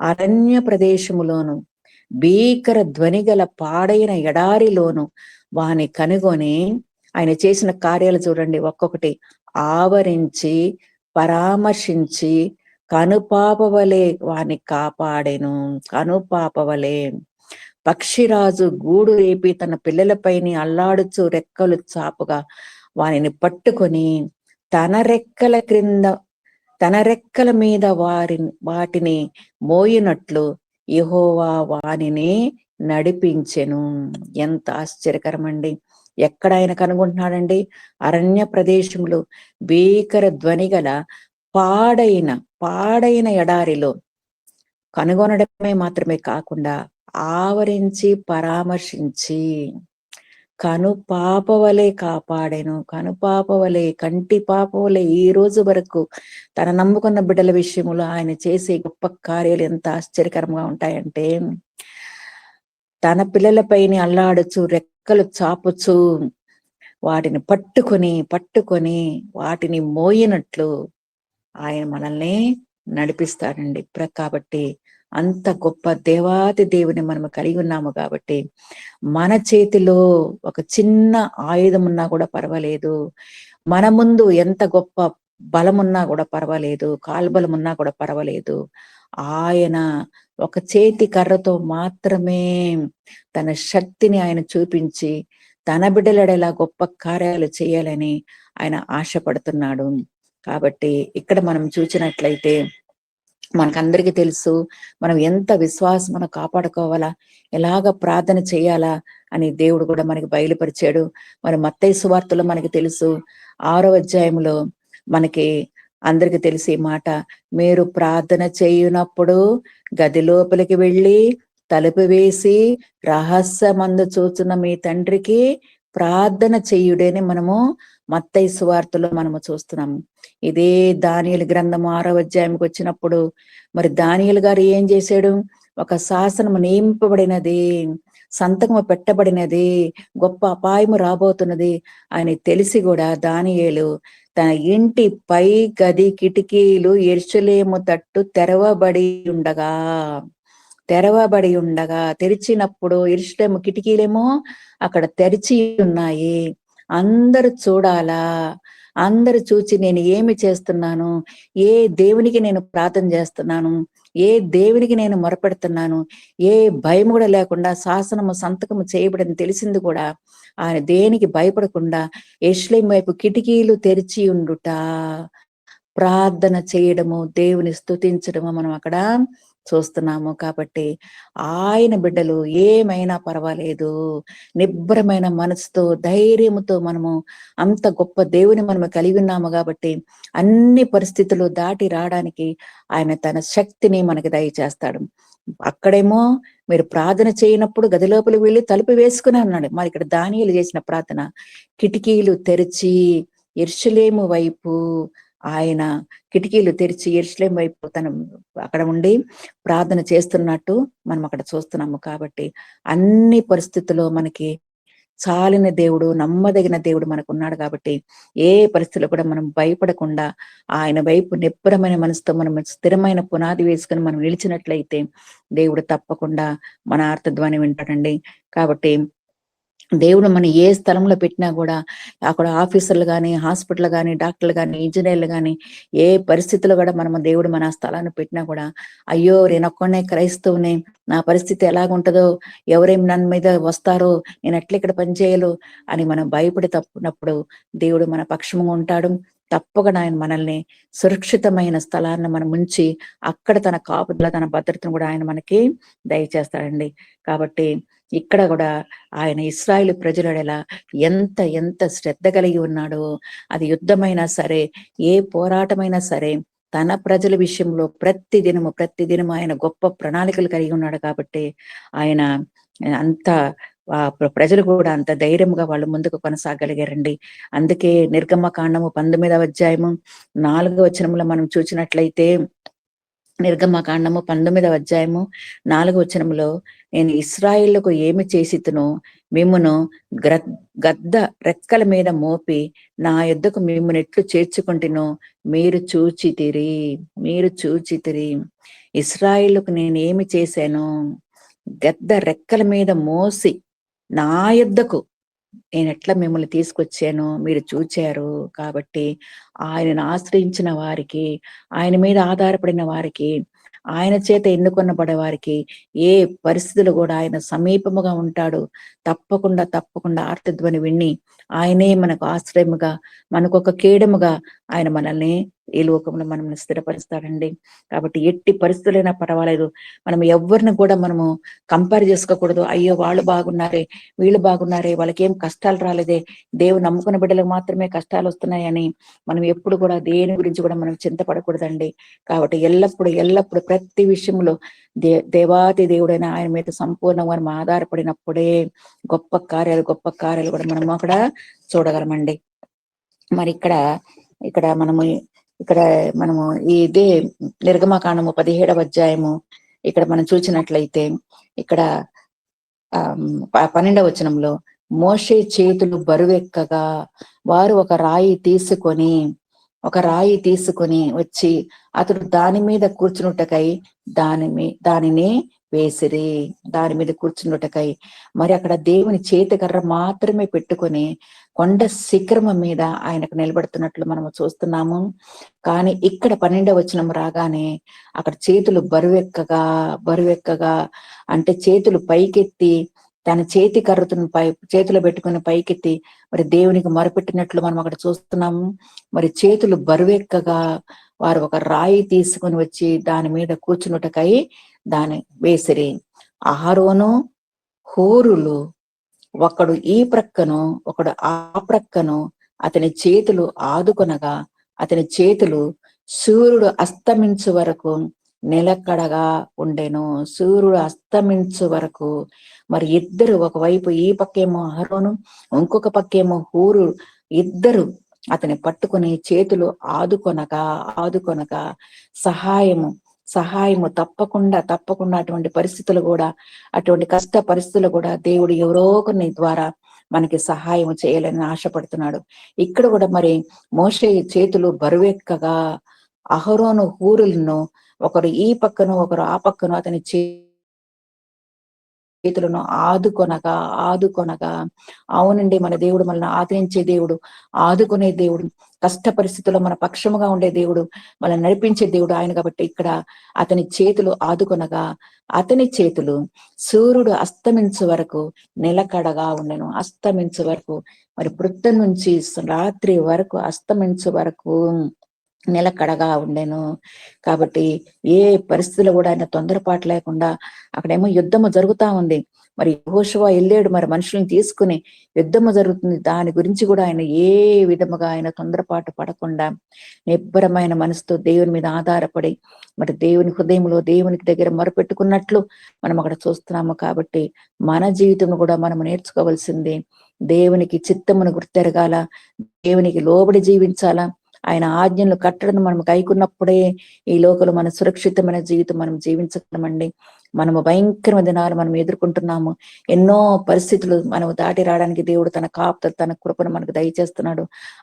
S2: అరణ్య ప్రదేశములోను భీకర ధ్వని గల పాడైన ఎడారిలోను వాని కనుగొని ఆయన చేసిన కార్యాలు చూడండి ఒక్కొక్కటి. ఆవరించి పరామర్శించి కనుపాపవలే వాని కాపాడెను. కనుపాపవలే పక్షిరాజు గూడు రేపి తన పిల్లలపైని అల్లాడుచు రెక్కలు చాపుగా వానిని పట్టుకొని తన రెక్కల మీద వాటిని మోయినట్లు యెహోవా వానిని నడిపించెను. ఎంత ఆశ్చర్యకరమండి! ఎక్కడ ఆయన కనుగొంటున్నాడండి? అరణ్య ప్రదేశంలో భీకర ధ్వని గల పాడైన ఎడారిలో కనుగొనడమే మాత్రమే కాకుండా ఆవరించి పరామర్శించి కనుపాపవలే కాపాడెను. కనుపాపవలే, కంటి పాపవలే ఈ రోజు వరకు తన నమ్ముకున్న బిడ్డల విషయంలో ఆయన చేసే గొప్ప కార్యాలు ఎంత ఆశ్చర్యకరంగా ఉంటాయంటే, తన పిల్లలపైన అల్లాడుచు రెక్కలు చాపుచు వాటిని పట్టుకొని వాటిని మోయినట్లు ఆయన మనల్ని నడిపిస్తాడండి. కాబట్టి అంత గొప్ప దేవాది దేవుని మనము కలిగి ఉన్నాము. కాబట్టి మన చేతిలో ఒక చిన్న ఆయుధం ఉన్నా కూడా పర్వాలేదు, మన ముందు ఎంత గొప్ప బలమున్నా కూడా పర్వాలేదు, కాల్బలం ఉన్నా కూడా పర్వాలేదు, ఆయన ఒక చేతి కర్రతో మాత్రమే తన శక్తిని ఆయన చూపించి తన బిడ్డలడేలా గొప్ప కార్యాలు చేయాలని ఆయన ఆశపడుతున్నాడు. కాబట్టి ఇక్కడ మనం చూసినట్లయితే మనకందరికీ తెలుసు మనం ఎంత విశ్వాసం మనం కాపాడుకోవాలా, ఎలాగ ప్రార్థన చేయాలా అని దేవుడు కూడా మనకి బయలుపరిచాడు. మరి మత్తయి సువార్తలో మనకి తెలుసు 6వ అధ్యాయంలో మనకి అందరికి తెలిసి ఈ మాట, మీరు ప్రార్థన చేయునప్పుడు గది లోపలికి వెళ్ళి తలుపు వేసి రహస్యమందు చూచున్న మీ తండ్రికి ప్రార్థన చేయుడని మనము మత్తయి సువార్తలో మనము చూస్తున్నాము. ఇదే దానియేలు గ్రంథము 6వ అధ్యాయంకి వచ్చినప్పుడు మరి దానియేలు గారు ఏం చేశాడు, ఒక శాసనము నియమింపబడినది, సంతకము పెట్టబడినది, గొప్ప అపాయము రాబోతున్నది అని తెలిసి కూడా దానియేలు తన ఇంటి పై గది కిటికీలు యెరూషలేము తట్టు తెరవబడి ఉండగా తెరిచినప్పుడు యెరూషలేము కిటికీలేమో అక్కడ తెరిచి ఉన్నాయి. అందరూ చూడాలా, అందరూ చూచి నేను ఏమి చేస్తున్నాను, ఏ దేవునికి నేను ప్రార్థన చేస్తున్నాను, ఏ దేవునికి నేను మొరపెడుతున్నాను, ఏ భయం కూడా లేకుండా శాసనము సంతకము చేయబడని తెలిసింది కూడా ఆయన దేనికి భయపడకుండా యెరూషలేము వైపు కిటికీలు తెరిచి ఉండుట, ప్రార్థన చేయడము, దేవుని స్తుతించడము మనం అక్కడ చూస్తున్నాము. కాబట్టి ఆయన బిడ్డలు ఏమైనా పర్వాలేదు, నిబ్బరమైన మనసుతో ధైర్యముతో మనము అంత గొప్ప దేవుని మనము కలిగి ఉన్నాము కాబట్టి అన్ని పరిస్థితులు దాటి రావడానికి ఆయన తన శక్తిని మనకి దయచేస్తాడు. అక్కడేమో మీరు ప్రార్థన చేయనప్పుడు గది లోపలికి వెళ్ళి తలుపు వేసుకుని అన్నాడు. మరి ఇక్కడ దానియేలు చేసిన ప్రార్థన కిటికీలు తెరిచి యెరూషలేము వైపు, ఆయన కిటికీలు తెరిచి యెరూషలేము వైపు తన అక్కడ ఉండి ప్రార్థన చేస్తున్నట్టు మనం అక్కడ చూస్తున్నాము. కాబట్టి అన్ని పరిస్థితుల్లో మనకి చాలిన దేవుడు, నమ్మదగిన దేవుడు మనకు ఉన్నాడు. కాబట్టి ఏ పరిస్థితుల్లో కూడా మనం భయపడకుండా ఆయన వైపు నిబ్బరమైన మనసుతో మనం స్థిరమైన పునాది వేసుకొని మనం నిలిచినట్లయితే దేవుడు తప్పకుండా మన ఆర్తధ్వని వింటాడండి. కాబట్టి దేవుడు మన ఏ స్థలంలో పెట్టినా కూడా అక్కడ ఆఫీసర్లు కానీ, హాస్పిటల్ కానీ, డాక్టర్లు కానీ, ఇంజనీర్లు కానీ, ఏ పరిస్థితుల్లో కూడా మనం దేవుడు మన స్థలాన్ని పెట్టినా కూడా అయ్యో నేను ఒక్కనే క్రైస్తవునే, నా పరిస్థితి ఎలాగుంటుందో, ఎవరేం నన్ను మీద వస్తారో, నేను ఎట్లా ఇక్కడ పనిచేయాలో అని మనం భయపడి తప్పునప్పుడు దేవుడు మన పక్షంగా ఉంటాడు. తప్పకుండా ఆయన మనల్ని సురక్షితమైన స్థలాన్ని మనం ఉంచి అక్కడ తన కాపుదల, తన భద్రతను కూడా ఆయన మనకి దయచేస్తాడండి. కాబట్టి ఇక్కడ కూడా ఆయన ఇశ్రాయేలు ప్రజల ఎంత ఎంత శ్రద్ధ కలిగి ఉన్నాడో, అది యుద్ధమైనా సరే, ఏ పోరాటమైనా సరే, తన ప్రజల విషయంలో ప్రతిదినము ఆయన గొప్ప ప్రణాళికలు కలిగి ఉన్నాడు. కాబట్టి ఆయన అంత ప్రజలు కూడా అంత ధైర్యంగా వాళ్ళు ముందుకు కొనసాగలిగారండి. అందుకే నిర్గమకాండము 19వ అధ్యాయము 4వ వచనంలో మనం చూసినట్లయితే, నిర్గమకాండము 19వ అధ్యాయము 4వ వచనంలో, నేను ఇశ్రాయేలుకు ఏమి చేసితునో మిమ్మును గద్ద రెక్కల మీద మోపి నా యొద్దకు మిమ్మును ఎట్లు చేర్చుకుంటునో మీరు చూచితిరి. ఇశ్రాయేలుకు నేను ఏమి చేశాను, గద్ద రెక్కల మీద మోసి నా యొద్దకు నేను ఎట్లా మిమ్మల్ని తీసుకొచ్చాను మీరు చూచారు. కాబట్టి ఆయనను ఆశ్రయించిన వారికి, ఆయన మీద ఆధారపడిన వారికి, ఆయన చేత ఎన్నుకొనబడే వారికి ఏ పరిస్థితులు కూడా ఆయన సమీపముగా ఉంటాడు. తప్పకుండా ఆర్తధ్వని విని ఆయనే మనకు ఆశ్రయముగా, మనకు ఒక కేడముగా ఆయన మనల్ని ఈ లోకంలో మనల్ని స్థిరపరుస్తాడండి. కాబట్టి ఎట్టి పరిస్థితులైనా పర్వాలేదు, మనం ఎవరిని కూడా మనము కంపేర్ చేసుకోకూడదు. అయ్యో వాళ్ళు బాగున్నారే, వీళ్ళు బాగున్నారే, వాళ్ళకి ఏం కష్టాలు రాలేదే, దేవుడు నమ్ముకున్న బిడ్డలకు మాత్రమే కష్టాలు వస్తున్నాయని మనం ఎప్పుడు కూడా దేని గురించి కూడా మనం చింతపడకూడదండి. కాబట్టి ఎల్లప్పుడు ప్రతి విషయంలో దేవాది దేవుడైన ఆయన మీద సంపూర్ణంగా మనం ఆధారపడినప్పుడే గొప్ప కార్యాలు కూడా మనము అక్కడ చూడగలమండి. మరి ఇక్కడ మనము ఇదే నిర్గమకాండము 17వ అధ్యాయము ఇక్కడ మనం చూసినట్లయితే, ఇక్కడ 12వ వచనంలో, మోషే చేతులు బరువెక్కగా వారు ఒక రాయి తీసుకొని వచ్చి అతడు దాని మీద కూర్చున్నటకై దానిని వేసిరి. దాని మీద కూర్చున్నటకై మరి అక్కడ దేవుని చేతికర్ర మాత్రమే పెట్టుకొని కొండ శిఖరము మీద ఆయనకు నిలబడుతున్నట్లు మనము చూస్తున్నాము. కానీ ఇక్కడ 12వ వచనం రాగానే అక్కడ చేతులు బరువెక్కగా అంటే చేతులు పైకెత్తి తన చేతి కర్రతును చేతిలో పెట్టుకుని పైకెత్తి మరి దేవునికి మొరపెట్టినట్లు మనం అక్కడ చూస్తున్నాము. మరి చేతులు బరువెక్కగా వారు ఒక రాయి తీసుకుని వచ్చి దాని మీద కూర్చున్నటకై దాన్ని వేసిరి. అహరోను హూరులు ఒకడు ఈ ప్రక్కను ఒకడు ఆ ప్రక్కను అతని చేతులు ఆదుకొనగా అతని చేతులు సూర్యుడు అస్తమించు వరకు నిలకడగా ఉండెను. సూర్యుడు అస్తమించు వరకు మరి ఇద్దరు, ఒకవైపు ఈ పక్కేమో అహరోను, ఇంకొక పక్కేమో హూరు, ఇద్దరు అతని పట్టుకుని చేతులు ఆదుకొనగా సహాయము తప్పకుండా అటువంటి పరిస్థితులు కూడా, అటువంటి కష్ట పరిస్థితులు కూడా దేవుడు ఎవరో కొన్ని ద్వారా మనకి సహాయం చేయాలని ఆశపడుతున్నాడు. ఇక్కడ కూడా మరి మోషే చేతులు బరువెక్కగా అహరోను హూరులను ఒకరు ఈ పక్కను ఒకరు ఆ పక్కను అతని చేతులను ఆదుకొనగా అవునండి, మన దేవుడు మనల్ని ఆదరించే దేవుడు, ఆదుకునే దేవుడు, కష్ట పరిస్థితుల్లో మన పక్షముగా ఉండే దేవుడు, మనల్ని నడిపించే దేవుడు ఆయన. కాబట్టి ఇక్కడ అతని చేతులు ఆదుకొనగా అతని చేతులు సూర్యుడు అస్తమించు వరకు నిలకడగా ఉండెను. అస్తమించు వరకు మరి పొద్దు నుంచి రాత్రి వరకు అస్తమించు వరకు నిలకడగా ఉండెను. కాబట్టి ఏ పరిస్థితులు కూడా ఆయన తొందరపాటు లేకుండా, అక్కడేమో యుద్ధము జరుగుతా ఉంది, మరి యెహోషువ వెళ్ళాడు మరి మనుషుల్ని తీసుకుని, యుద్ధము జరుగుతుంది, దాని గురించి కూడా ఆయన ఏ విధముగా ఆయన తొందరపాటు పడకుండా నిబ్బరమైన మనసుతో దేవుని మీద ఆధారపడి మరి దేవుని హృదయంలో దేవునికి దగ్గర మొరపెట్టుకున్నట్లు మనం అక్కడ చూస్తున్నాము. కాబట్టి మన జీవితం కూడా మనం నేర్చుకోవాల్సింది దేవునికి చిత్తమును గుర్తెరగాల, దేవునికి లోబడి జీవించాలా, ఆయన ఆజ్ఞలు కట్టడం మనం కైకున్నప్పుడే ఈ లోకంలో మన సురక్షితమైన జీవితం మనం జీవించగలమండి. మనము భయంకరమైన దినాలు మనం ఎదుర్కొంటున్నాము. ఎన్నో పరిస్థితులు మనం దాటి రావడానికి దేవుడు తన కాపుదల తన కృపను మనకు దయచేస్తున్నాడు.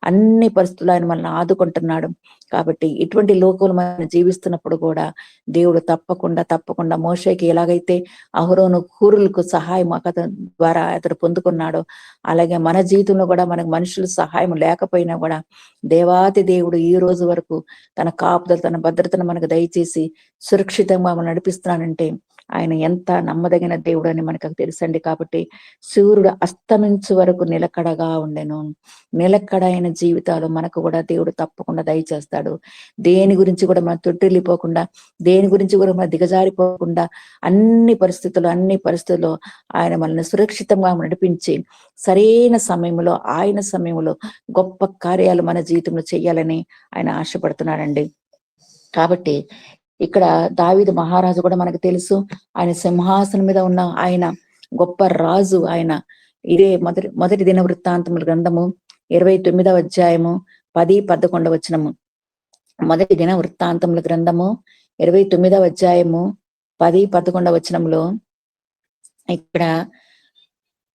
S2: అన్ని పరిస్థితులు ఆయన మనల్ని ఆదుకుంటున్నాడు. కాబట్టి ఇటువంటి లోకంలో మనం జీవిస్తున్నప్పుడు కూడా దేవుడు తప్పకుండా మోషేకి ఎలాగైతే అహరోను హూరులకు సహాయం అతని ద్వారా అతడు పొందుకున్నాడో, అలాగే మన జీవితంలో కూడా మనకు మనుషుల సహాయం లేకపోయినా కూడా దేవాతి దేవుడు ఈ రోజు వరకు తన కాపుదల తన భద్రతను మనకు దయచేసి సురక్షితంగా మనం నడిపిస్తున్నానంటే ఆయన ఎంత నమ్మదగిన దేవుడు అని మనకు తెలుసండి. కాబట్టి సూర్యుడు అస్తమించు వరకు నిలకడగా ఉండెను. నిలకడైన జీవితాలు మనకు కూడా దేవుడు తప్పకుండా దయచేస్తాడు. దేని గురించి కూడా మనం తొట్టిల్లిపోకుండా, దేని గురించి కూడా మనం దిగజారిపోకుండా అన్ని పరిస్థితుల్లో ఆయన మనల్ని సురక్షితంగా నడిపించి సరైన సమయంలో ఆయన సమయంలో గొప్ప కార్యాలు మన జీవితంలో చేయాలని ఆయన ఆశపడుతున్నాడండి. కాబట్టి ఇక్కడ దావీదు మహారాజు కూడా మనకు తెలుసు, ఆయన సింహాసనం మీద ఉన్న ఆయన గొప్ప రాజు. ఆయన ఇదే మొదటి దిన వృత్తాంతముల గ్రంథము 29వ అధ్యాయము 10-11 వచనము. మొదటి దిన వృత్తాంతముల గ్రంథము 29వ అధ్యాయము 10-11 వచనంలో ఇక్కడ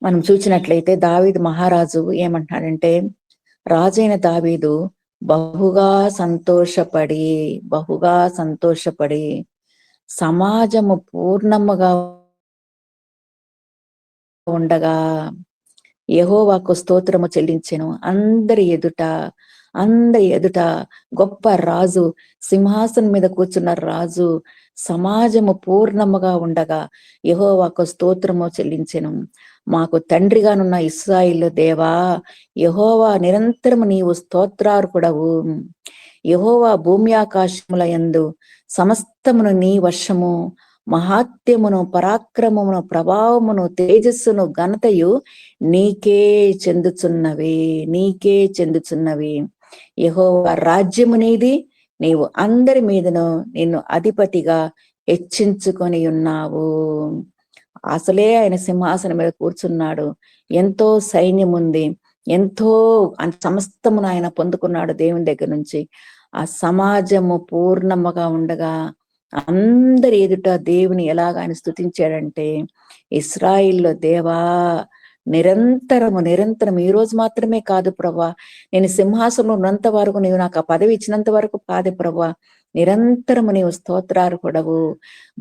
S2: మనం చూసినట్లయితే దావీదు మహారాజు ఏమంటున్నాడంటే, రాజైన దావీదు బహుగా సంతోషపడి సమాజము పూర్ణముగా ఉండగా యెహోవాకు స్తోత్రము చెల్లించెను. అందరి ఎదుట గొప్ప రాజు, సింహాసనం మీద కూర్చున్న రాజు, సమాజము పూర్ణముగా ఉండగా యెహోవాకు స్తోత్రము చెల్లించెను. మాకు తండ్రిగానున్న ఇశ్రాయేలు దేవా, యెహోవా నిరంతరము నీవు స్తోత్రార్హుడవు. యెహోవా భూమి ఆకాశముల యందు సమస్తమును నీ వశము, మహాత్యమును పరాక్రమమును ప్రభావమును తేజస్సును ఘనతయు నీకే చెందుచున్నవి. యెహోవా రాజ్యము నీది, నీవు అందరి మీదను నిన్ను అధిపతిగా హెచ్చించుకొని ఉన్నావు. అసలే ఆయన సింహాసనం మీద కూర్చున్నాడు, ఎంతో సైన్యం ఉంది, ఎంతో సమస్తమును ఆయన పొందుకున్నాడు దేవుని దగ్గర నుంచి. ఆ సమాజము పూర్ణముగా ఉండగా అందరి ఎదుట దేవుని ఎలాగ ఆయన స్తుతించాడంటే, ఇశ్రాయేల్లో దేవా నిరంతరం ఈ రోజు మాత్రమే కాదు ప్రభా, నేను సింహాసనంలో ఉన్నంత వరకు, నీవు నాకు ఆ పదవి ఇచ్చినంత వరకు కాదు ప్రభా, నిరంతరము నీవు స్తోత్రార్హుడవు.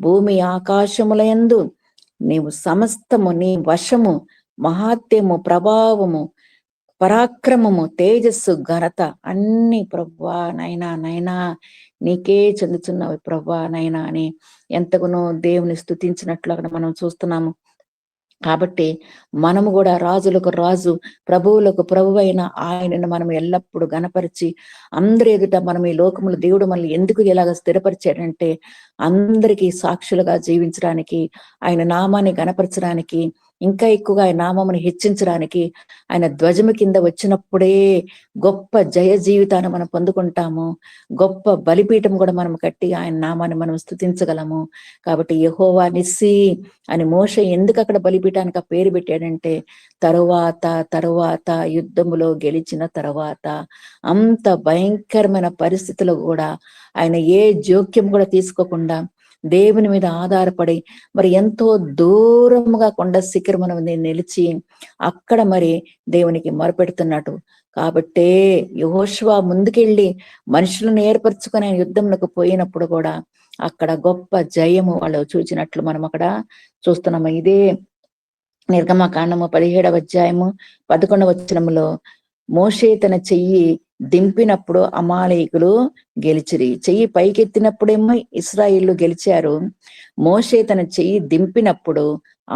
S2: భూమి ఆకాశముల యందు నీవు సమస్తము నీ వశము, మహాత్యము ప్రభావము పరాక్రమము తేజస్సు ఘనత అన్ని ప్రభువా నైనా నీకే చెందుతున్నవి ప్రభువా నైనా అని ఎంతగానో దేవుని స్తుతించినట్లు అక్కడ మనం చూస్తున్నాము. కాబట్టి మనము కూడా రాజులకు రాజు, ప్రభువులకు ప్రభువైన ఆయనను మనం ఎల్లప్పుడూ గణపరిచి అందరి ఎదుట మనం ఈ లోకములు దేవుడు మనల్ని ఎందుకు ఇలాగ స్థిరపరిచాడంటే అందరికీ సాక్షులుగా జీవించడానికి, ఆయన నామాన్ని గణపరచడానికి, ఇంకా ఎక్కువగా ఆయన నామముని హెచ్చించడానికి, ఆయన ధ్వజము కింద వచ్చినప్పుడే గొప్ప జయ జీవితాన్ని మనం పొందుకుంటాము. గొప్ప బలిపీఠం కూడా మనం కట్టి ఆయన నామాన్ని మనం స్తుతించగలము. కాబట్టి యెహోవా నిస్సి అని మోషే ఎందుకు అక్కడ బలిపీఠానికి ఆ పేరు పెట్టాడంటే తరువాత యుద్ధములో గెలిచిన తర్వాత అంత భయంకరమైన పరిస్థితుల్లో కూడా ఆయన ఏ జోక్యం కూడా తీసుకోకుండా దేవుని మీద ఆధారపడి మరి ఎంతో దూరముగా కొండ శిఖరమున నిలిచి అక్కడ మరి దేవునికి మొరపెడుతున్నట్టు. కాబట్టే యెహోషువ ముందుకెళ్ళి మనుషులను ఏర్పరచుకునే యుద్ధంలోకి పోయినప్పుడు కూడా అక్కడ గొప్ప జయము వాళ్ళు చూచినట్లు మనం అక్కడ చూస్తున్నాము. ఇదే నిర్గమకాండము 17వ అధ్యాయము 11వ వచనములో మోషే తన చెయ్యి దింపినప్పుడు అమాలేకులు గెలిచిరి. చెయ్యి పైకెత్తినప్పుడేమో ఇశ్రాయేలు గెలిచారు. మోషే తన చెయ్యి దింపినప్పుడు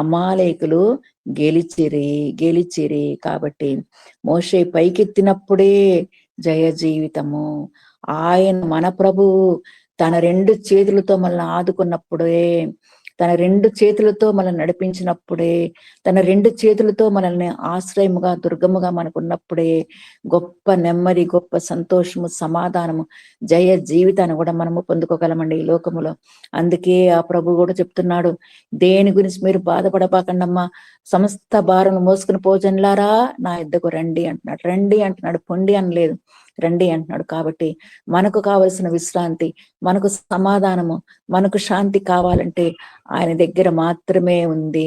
S2: అమాలేకులు గెలిచిరి. కాబట్టి మోషే పైకెత్తినప్పుడే జయ జీవితము. ఆయన మన ప్రభువు తన 2 చేతులతో మనల్ని ఆదుకున్నప్పుడే, తన 2 చేతులతో మనల్ని నడిపించినప్పుడే, తన 2 చేతులతో మనల్ని ఆశ్రయముగా దుర్గముగా మనకున్నప్పుడే గొప్ప నెమ్మది, గొప్ప సంతోషము, సమాధానము, జయ జీవితాన్ని కూడా మనము పొందుకోగలమండి ఈ లోకములో. అందుకే ఆ ప్రభు కూడా చెప్తున్నాడు, దేని గురించి మీరు బాధపడబాకండమ్మా, సమస్త భారం మోసుకుని పోజన్లారా నా యొద్దకు రండి అంటున్నాడు. పొండి అనలేదు, రండి అంటున్నాడు. కాబట్టి మనకు కావలసిన విశ్రాంతి, మనకు సమాధానము, మనకు శాంతి కావాలంటే ఆయన దగ్గర మాత్రమే ఉంది,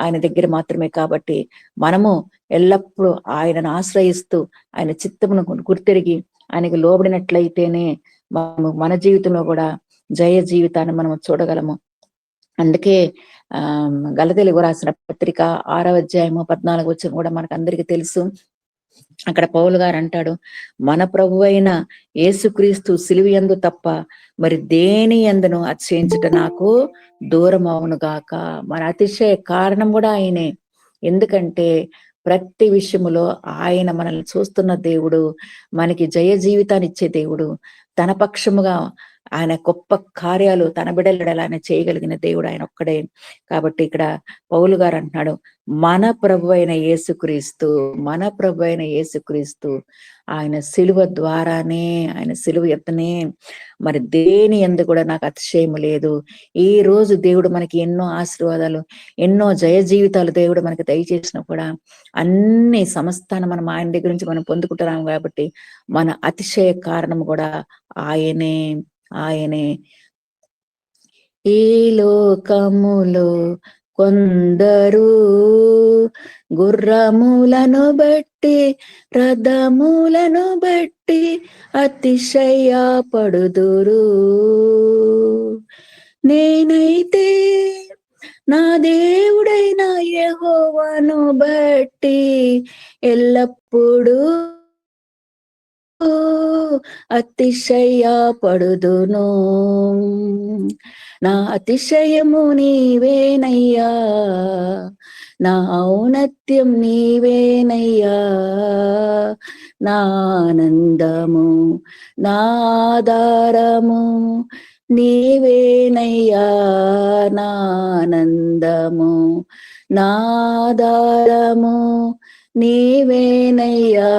S2: ఆయన దగ్గర మాత్రమే. కాబట్టి మనము ఎల్లప్పుడూ ఆయనను ఆశ్రయిస్తూ ఆయన చిత్తమును గుర్తెరిగి ఆయనకు లోబడినట్లయితేనే మన జీవితంలో కూడా జయ జీవితాన్ని మనము చూడగలము. అందుకే గలతీయులకు రాసిన పత్రిక 6వ అధ్యాయము 14వ వచనం కూడా మనకు అందరికీ తెలుసు. అక్కడ పౌలు గారు అంటాడు, మన ప్రభువైన యేసుక్రీస్తు సిలువయందు తప్ప మరి దేని యందును అతిశయించుట నాకు దూరం అవును గాక. మన అతిశయ కారణం కూడా ఆయనే. ఎందుకంటే ప్రతి విషయములో ఆయన మనల్ని చూస్తున్న దేవుడు, మనకి జయ జీవితాన్ని ఇచ్చే దేవుడు, తన పక్షముగా ఆయన గొప్ప కార్యాలు తన బిడ్డలు ఆయన చేయగలిగిన దేవుడు ఆయన ఒక్కడే. కాబట్టి ఇక్కడ పౌలు గారు అంటున్నాడు, మన ప్రభు అయిన యేసుక్రీస్తు ఆయన సిలువ ద్వారానే, ఆయన సిలువ ఎత్తనే మరి దేని యందు కూడా నాకు అతిశయము లేదు. ఈ రోజు దేవుడు మనకి ఎన్నో ఆశీర్వాదాలు, ఎన్నో జయ జీవితాలు దేవుడు మనకి దయచేసిన కూడా అన్ని సమస్తాన్ని మనం ఆయన దగ్గర నుంచి మనం పొందుకుంటున్నాము. కాబట్టి మన అతిశయ కారణం కూడా ఆయనే. ఈ లోకములో కొందరు గుర్రములను బట్టి, రథములను బట్టి అతిశయపడుదురు. నేనైతే నా దేవుడైన యెహోవాను బట్టి ఎల్లప్పుడూ అతిశయపడుదును. నా అతిశయము నీవేనయ్యా, నా ఔన్నత్యం నీవేనయ్యా, నా ఆనందము, నా ఆధారము నీవేనయ్యా, నా ఆనందము, నా ఆధారము నీవేనయ్యా.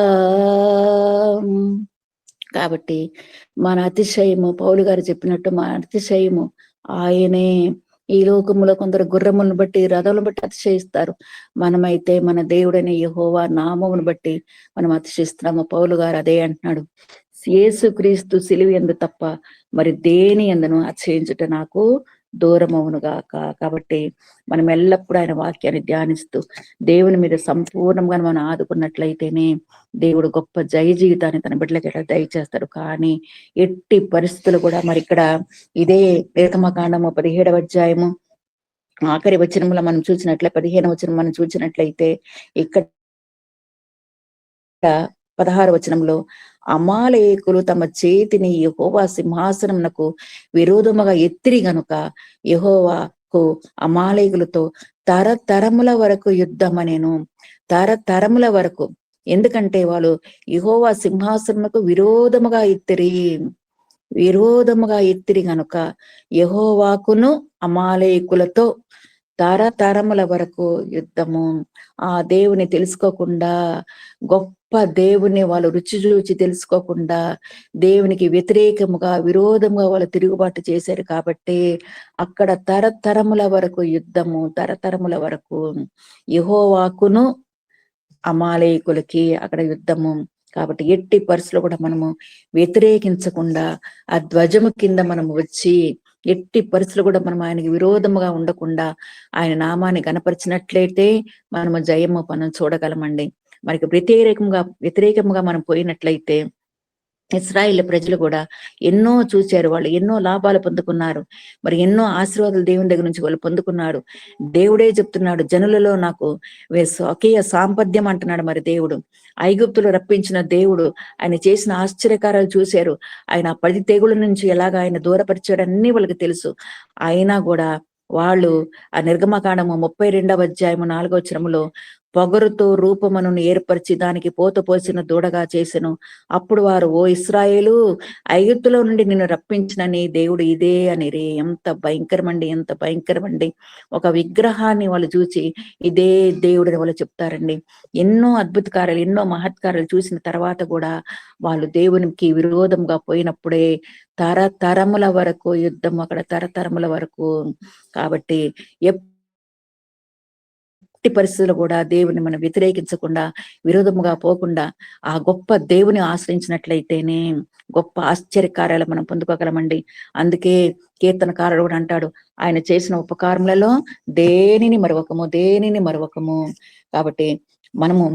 S2: కాబట్టి మన అతిశయము, పౌలు గారు చెప్పినట్టు మన అతిశయము ఆయనే. ఈ లోకములో కొందరు గుర్రములను బట్టి, రథములను బట్టి అతిశయిస్తారు. మనమైతే మన దేవుడైన యెహోవా నామమును బట్టి మనం అతిశయిస్తున్నాము. పౌలు గారు అదే అంటున్నాడు, యేసుక్రీస్తు సిలువయందు తప్ప మరి దేని యందును అతిశయించుట నాకు దూరమవును గాక. కాబట్టి మనం ఎల్లప్పుడూ ఆయన వాక్యాన్ని ధ్యానిస్తూ దేవుని మీద సంపూర్ణంగా మనం ఆదుకున్నట్లయితేనే దేవుడు గొప్ప జయ జీవితాన్ని తన బిడ్డలకి దయచేస్తాడు. కానీ ఎట్టి పరిస్థితులు కూడా మరి ఇక్కడ ఇదే నిర్గమకాండము 17వ అధ్యాయము ఆఖరి వచనంలో మనం చూసినట్లే 15వ వచనం మనం చూసినట్లయితే ఇక్కడ 16వ వచనంలో అమాలేకులు తమ చేతిని యెహోవా సింహాసనమునకు విరోధముగా ఎత్తిరి గనుక యెహోవాకు అమాలేకులతో తరతరముల వరకు యుద్ధం నేను, తరతరముల వరకు. ఎందుకంటే వాళ్ళు యెహోవా సింహాసనముకు విరోధముగా ఎత్తిరి గనుక యెహోవాకును అమాలేకులతో తరతరముల వరకు యుద్ధము. ఆ దేవుని తెలుసుకోకుండా, గొప్ప దేవుని వాళ్ళు రుచి చూచి తెలుసుకోకుండా, దేవునికి వ్యతిరేకముగా విరోధముగా వాళ్ళు తిరుగుబాటు చేశారు కాబట్టి అక్కడ తరతరముల వరకు యుద్ధము, తరతరముల వరకు యెహోవాకును అమాలేకులకి అక్కడ యుద్ధము. కాబట్టి ఎట్టి పరిస్థితులు కూడా మనము వ్యతిరేకించకుండా ఆ ధ్వజము కింద మనము వచ్చి ఎట్టి పరిస్థితులు కూడా మనం ఆయనకి విరోధముగా ఉండకుండా ఆయన నామాన్ని గణపరిచినట్లయితే మనము జయము మనం చూడగలమండి. మనకి వ్యతిరేకంగా మనం పోయినట్లయితే ఇశ్రాయేల్ ప్రజలు కూడా ఎన్నో చూశారు, వాళ్ళు ఎన్నో లాభాలు పొందుకున్నారు, మరి ఎన్నో ఆశీర్వాదాలు దేవుని దగ్గర నుంచి వాళ్ళు పొందుకున్నారు. దేవుడే చెప్తున్నాడు, జనులలో నాకు స్వకీయ సాంపద్యం అంటున్నాడు. మరి దేవుడు ఐగుప్తులు రప్పించిన దేవుడు, ఆయన చేసిన ఆశ్చర్యకారాలు చూశారు. ఆయన 10 తెగుళ్ళ నుంచి ఎలాగ ఆయన దూరపరిచాడు అన్ని వాళ్ళకి తెలుసు. అయినా కూడా వాళ్ళు ఆ నిర్గమకాండము 32వ అధ్యాయము 4వ వచనములో పొగరుతో రూపమును ఏర్పరిచి దానికి పోత పోసిన దూడగా చేసెను. అప్పుడు వారు, ఓ ఇశ్రాయేలు, ఐగుప్తులో నుండి నిన్ను రప్పించిన నీ దేవుడు ఇదే అని రే. ఎంత భయంకరమండి. ఒక విగ్రహాన్ని వాళ్ళు చూచి ఇదే దేవుడని వాళ్ళు చెప్తారండి. ఎన్నో అద్భుత కార్యాలు, ఎన్నో మహత్కార్యాలు చూసిన తర్వాత కూడా వాళ్ళు దేవునికి విరోధంగా పోయినప్పుడే తరతరముల వరకు యుద్ధం, అక్కడ తరతరముల వరకు. కాబట్టి పరిస్థితులు కూడా దేవుని మనం వ్యతిరేకించకుండా, విరోధముగా పోకుండా ఆ గొప్ప దేవుని ఆశ్రయించినట్లయితేనే గొప్ప ఆశ్చర్యకార్యాలు మనం పొందుకోగలమండి. అందుకే కీర్తనకారుడు కూడా అంటాడు, ఆయన చేసిన ఉపకారములలో దేనిని మరొకము. కాబట్టి మనము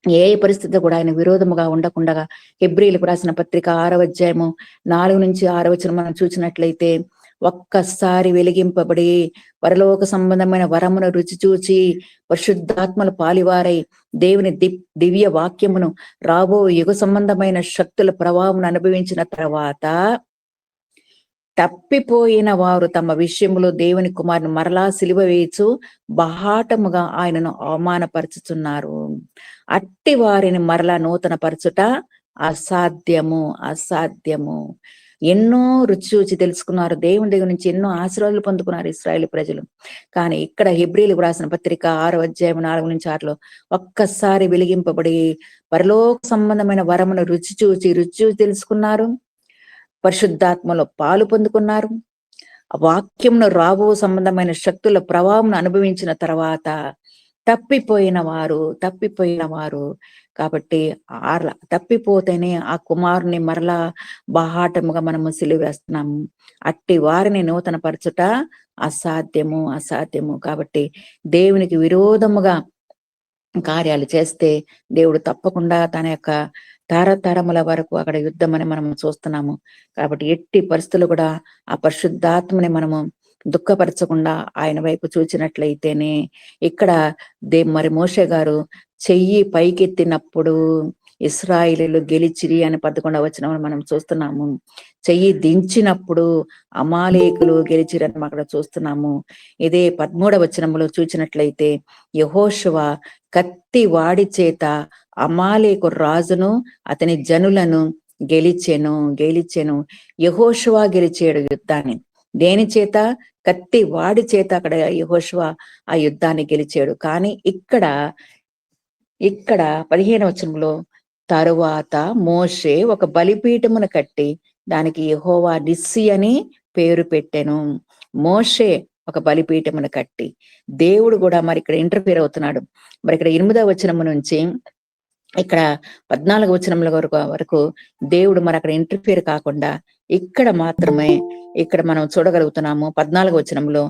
S2: ఏ పరిస్థితి కూడా ఆయన విరోధముగా ఉండకుండా, హెబ్రీలకు రాసిన పత్రిక 6వ అధ్యాయము 4 నుంచి 6వ వచనం మనం చూసినట్లయితే, ఒక్కసారి వెలిగింపబడి పరలోక సంబంధమైన వరమును రుచి చూచి పరిశుద్ధాత్మల పాలివారై దేవుని దివ్య వాక్యమును రాబో యుగ సంబంధమైన శక్తుల ప్రభావం అనుభవించిన తర్వాత తప్పిపోయిన వారు తమ విషయములో దేవుని కుమారుని మరలా సిలువ వేయచు బహాటముగా ఆయనను అవమానపరుచుతున్నారు. అట్టి వారిని మరలా నూతన పరచుట అసాధ్యము. ఎన్నో రుచి చూచి తెలుసుకున్నారు, దేవుని దగ్గర నుంచి ఎన్నో ఆశీర్వాదాలు పొందుకున్నారు ఇశ్రాయేలు ప్రజలు. కానీ ఇక్కడ హెబ్రీలకు రాసిన పత్రిక 6వ అధ్యాయం 4 నుంచి 6లో ఒక్కసారి వెలిగింపబడి పరలోక సంబంధమైన వరమును రుచి చూచి తెలుసుకున్నారు, పరిశుద్ధాత్మలో పాలు పొందుకున్నారు, వాక్యంను రాబో సంబంధమైన శక్తుల ప్రభావం అనుభవించిన తర్వాత తప్పిపోయిన వారు. కాబట్టి తప్పిపోతేనే ఆ కుమారుని మరలా బహాటముగా మనము సిలువేస్తున్నాము. అట్టి వారిని నూతన పరచుట అసాధ్యము. కాబట్టి దేవునికి విరోధముగా కార్యాలు చేస్తే దేవుడు తప్పకుండా తన యొక్క తరతరముల వరకు అక్కడ యుద్ధం అని మనం చూస్తున్నాము. కాబట్టి ఎట్టి పరిస్థితులు కూడా ఆ పరిశుద్ధాత్మని మనము దుఃఖపరచకుండా ఆయన వైపు చూచినట్లయితేనే ఇక్కడ మరి మోషే గారు చెయ్యి పైకెత్తినప్పుడు ఇశ్రాయేలీయులు గెలిచిరి అని 11వ వచనం మనం చూస్తున్నాము. చెయ్యి దించినప్పుడు అమాలేకులు గెలిచిరని అక్కడ చూస్తున్నాము. ఇదే 13వ వచనంలో చూచినట్లయితే యెహోషువ కత్తి వాడి చేత అమాలేకు రాజును అతని జనులను గెలిచెను. యెహోషువ గెలిచాడు యుద్ధాన్ని. దేని చేత? కత్తి వాడి చేత అక్కడ యెహోషువ ఆ యుద్ధాన్ని గెలిచాడు. కానీ ఇక్కడ 15వ వచనంలో తరువాత మోషే ఒక బలిపీఠమును కట్టి దానికి యెహోవా నిస్సి అని పేరు పెట్టెను. మోషే ఒక బలిపీఠమును కట్టి, దేవుడు కూడా మరి ఇక్కడ ఇంటర్ఫియర్ అవుతున్నాడు. మరి ఇక్కడ 8వ వచనము నుంచి ఇక్కడ 14వ వచనముల వరకు దేవుడు మరి అక్కడ ఇంటర్ఫియర్ కాకుండా ఇక్కడ మాత్రమే ఇక్కడ మనం చూడగలుగుతున్నాము. 14వ వచనంలో,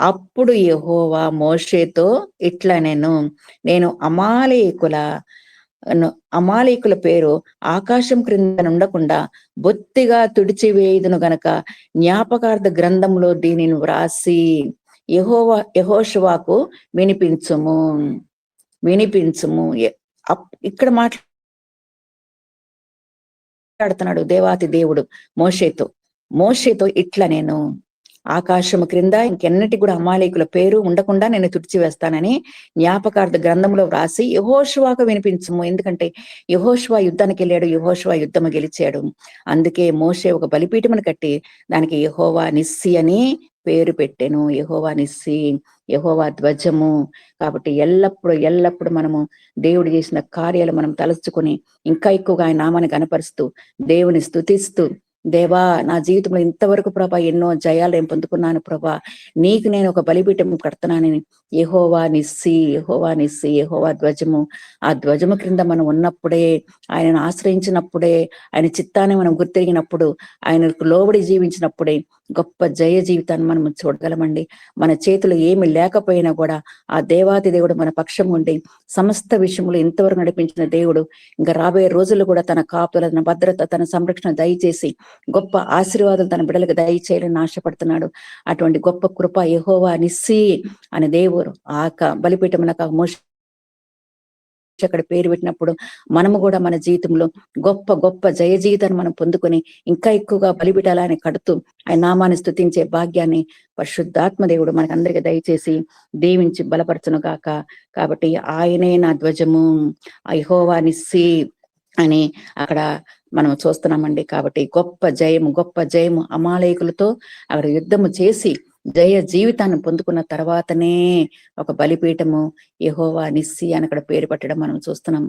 S2: అప్పుడు యెహోవా మోషేతో ఇట్లా నేను అమాలేకుల పేరు ఆకాశం క్రింద ఉండకుండా బొత్తిగా తుడిచివేయుదును గనక జ్ఞాపకార్థ గ్రంథంలో దీనిని వ్రాసి యెహోషువకు వినిపించుము. ఇక్కడ మాట్లాడుతున్నాడు దేవాతి దేవుడు మోషేతో ఇట్లా ఆకాశము క్రింద ఇంకెన్నటి కూడా అమాలేకుల పేరు ఉండకుండా నేను తుడిచివేస్తానని జ్ఞాపకార్థ గ్రంథంలో వ్రాసి యెహోషువకు వినిపించుము. ఎందుకంటే యెహోషువ యుద్ధానికి వెళ్ళాడు, యెహోషువ యుద్ధము గెలిచాడు. అందుకే మోషే ఒక బలిపీఠమును కట్టి దానికి యెహోవా నిస్సి అని పేరు పెట్టెను. యెహోవా నిస్సి, యెహోవా ధ్వజము. కాబట్టి ఎల్లప్పుడు మనము దేవుడు చేసిన కార్యాలు మనం తలచుకొని ఇంకా ఎక్కువగా ఆయన నామాన్ని కనపరుస్తూ దేవుని స్తుతిస్తూ, దేవా నా జీవితంలో ఇంతవరకు ప్రభా ఎన్నో జయాలు నేను పొందుకున్నాను ప్రభా, నీకు నేను ఒక బలిపీఠం కడుతున్నానని యెహోవా నిస్సి, యెహోవా నిస్సి, యెహోవా ధ్వజము. ఆ ధ్వజము క్రింద మనం ఉన్నప్పుడే, ఆయనను ఆశ్రయించినప్పుడే, ఆయన చిత్తాన్ని మనం గుర్తిరిగినప్పుడు, ఆయనకు లోబడి జీవించినప్పుడే గొప్ప జయ జీవితాన్ని మనం చూడగలమండి. మన చేతిలో ఏమి లేకపోయినా కూడా ఆ దేవాతి దేవుడు మన పక్షం ఉండి సమస్త విషయంలో ఇంతవరకు నడిపించిన దేవుడు ఇంకా రాబోయే రోజుల్లో కూడా తన కాపుదల, తన భద్రత, తన సంరక్షణ దయచేసి గొప్ప ఆశీర్వాదాలు తన బిడ్డలకు దయచేయాలని ఆశపడుతున్నాడు. అటువంటి గొప్ప కృప యెహోవా నిస్సి అనే దేవుడు బలిపీఠమునకు మోషే అక్కడ పేరు పెట్టినప్పుడు మనము కూడా మన జీవితంలో గొప్ప గొప్ప జయ జీవితాన్ని మనం పొందుకొని ఇంకా ఎక్కువగా బలిపీఠాలని కడుతూ ఆయన నామాన్ని స్తుతించే భాగ్యాన్ని పరిశుద్ధాత్మ దేవుడు మనకందరికి దయచేసి దీవించి బలపరచును గాక. కాబట్టి ఆయనే నా ధ్వజము, యెహోవా నిస్సి అని అక్కడ మనం చూస్తున్నామండి. కాబట్టి గొప్ప జయము అమాలేకులతో అక్కడ యుద్ధము చేసి జయ జీవితాన్ని పొందుకున్న తర్వాతనే ఒక బలిపీఠము యెహోవా నిస్సి అని అక్కడ పేరు పెట్టడం మనం చూస్తున్నాం.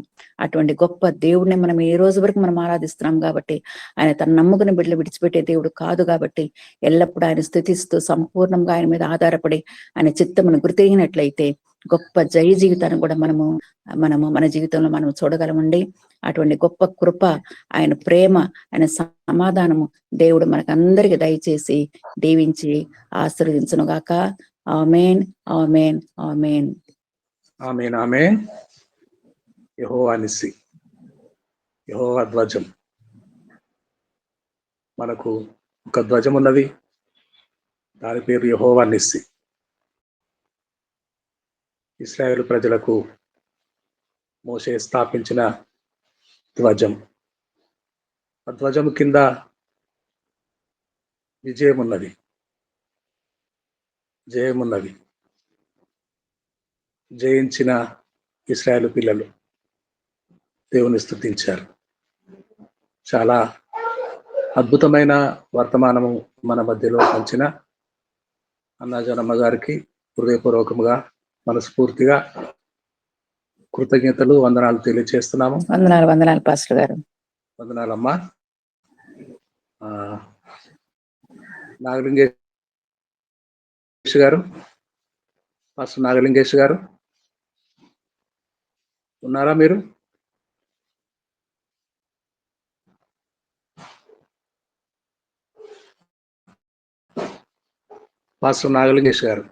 S2: అటువంటి గొప్ప దేవుడిని మనం ఈ రోజు వరకు మనం ఆరాధిస్తున్నాం. కాబట్టి ఆయన తన నమ్ముకుని బిడ్డలు విడిచిపెట్టే దేవుడు కాదు. కాబట్టి ఎల్లప్పుడూ ఆయన స్తుతిస్తూ సంపూర్ణంగా ఆయన మీద ఆధారపడి ఆయన చిత్తమును గుర్తిరిగినట్లయితే గొప్ప జయ జీవితాన్ని కూడా మన జీవితంలో మనం చూడగలమండి. అటువంటి గొప్ప కృప, ఆయన ప్రేమ, ఆయన సమాధానము దేవుడు మనకందరికి దయచేసి దీవించి ఆశీర్వదించును గాక. ఆమేన్, ఆమేన్, ఆమేన్.
S3: ఆమేన్, ఆమేన్. యెహోవా నిస్సి, యెహోవా ధ్వజం. మనకు ఒక ధ్వజం ఉన్నది, దాని పేరు యెహోవా నిస్సి. ఇశ్రాయేలు ప్రజలకు మోషే స్థాపించిన ధ్వజం. ఆ ధ్వజము కింద విజయమున్నది, జయమున్నది. జయించిన ఇశ్రాయేలు పిల్లలు దేవుని స్తుతించారు. చాలా అద్భుతమైన వర్తమానము మన మధ్యలో పంచిన అన్నాజనమ్మ గారికి హృదయపూర్వకముగా, మనస్ఫూర్తిగా కృతజ్ఞతలు, వందనాలు తెలియజేస్తున్నాము.
S2: వందనాలు పాస్టర్ గారు.
S3: వందనాలమ్మా. నాగలింగేష్ గారు, పాస్టర్ నాగలింగేష్ గారు ఉన్నారా మీరు? పాస్టర్ నాగలింగేష్ గారు.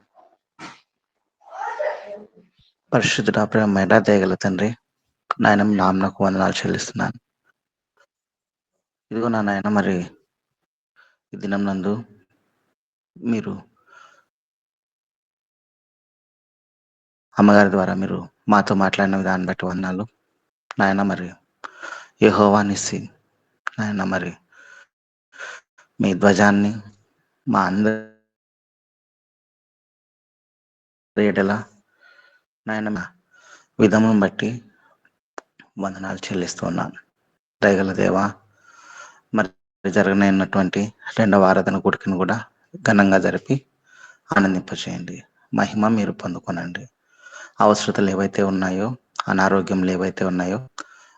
S4: పరిశుద్ధుడా, ప్రేమమైన దయగల తండ్రి, నాయన నామకు వందనాలు చెల్లిస్తున్నాను. ఇదిగో నా నాయన, మరి ఈ దినం నందు మీరు అమ్మగారి ద్వారా మీరు మాతో మాట్లాడిన విధాన్ని బట్టి వందనాలు నాయన. మరి యెహోవా నిస్సి నాయన, మరి మీ ధ్వజాన్ని మా అందరి ఎడల నాయన విధమును బట్టి వందనాలు చెల్లిస్తున్నాను. దయగల దేవా, మరి జరగనైనటువంటి రెండవ ఆరాధన కొడుకుని కూడా ఘనంగా జరిపి ఆనందింపచేయండి. మహిమ మీరు పొందుకోనండి. అవసరతలు ఏవైతే ఉన్నాయో, అనారోగ్యములు ఏవైతే ఉన్నాయో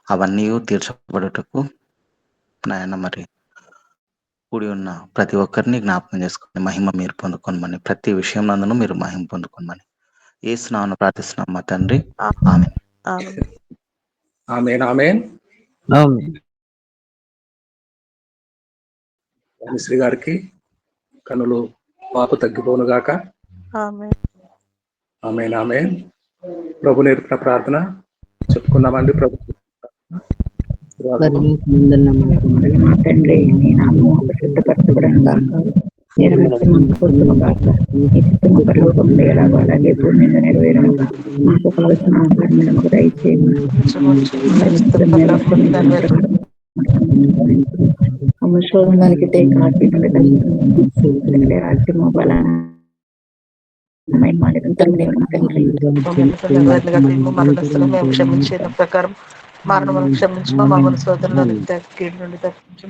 S4: అవన్నీ తీర్చబడుటకు నాయన మరి కూడి ఉన్న ప్రతి ఒక్కరిని జ్ఞాపకం చేసుకుని మహిమ మీరు పొందుకోనమని, ప్రతి విషయం నందును మీరు మహిమ పొందుకోనమని యేసు నామమున ప్రార్థిస్తున్నాం మా తండ్రి. ఆమేన్.
S3: ఆమేన్, ఆమేన్. శ్రీ గారికి కనులు పాపు తగ్గిపోను గాక. ఆమేన్, ఆమేన్. ప్రభు నేర్పిన ప్రార్థన చెప్పుకుందామండి. ప్రభు
S2: తండ్రి, నీ నామము పరిశుద్ధపరచబడును గాక. నీ రాజ్యము వచ్చును గాక. నీ చిత్తము పరలోకములో ఎలాగో అలాగే భూమి మీద నెరవేరును గాక. మాకు కావలసిన ఆహారమును మాకు దయచేయము. శోధనకి రాజ్యము బలాన్ని తండ్రి
S1: మరణస్థలం మేము క్షమించిన ప్రకారం మరణములను క్షమించమా, మమ్మల్ని శోధనలో కీడు నుండి తప్పించు.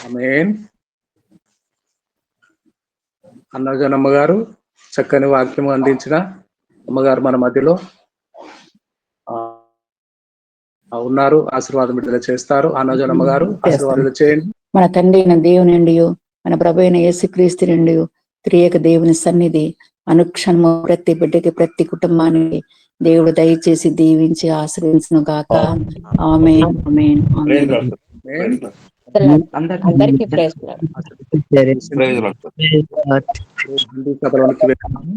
S3: ఆమేన్. అన్నజన్ అమ్మగారు చక్కని వాక్యం అందించిన అమ్మగారు మన మధ్యలో ఉన్నారు. ఆశీర్వాదం విడుదల చేస్తారు. అన్నజన్ అమ్మగారు ఆశీర్వాదాలు చేయండి.
S2: మన తండ్రి అయిన దేవుని నుండి, మన ప్రభు అయిన యేసుక్రీస్తు నుండి త్రియేక దేవుని సన్నిధి అనుక్షణము ప్రతి బిడ్డకి, ప్రతి కుటుంబానికి దేవుడు దయచేసి దీవించి ఆశ్రయించును గాక. ఆమేన్, ఆమేన్, ఆమేన్. అందరికీ ప్రైజ్
S3: సభలోనికి వెళ్ళాము.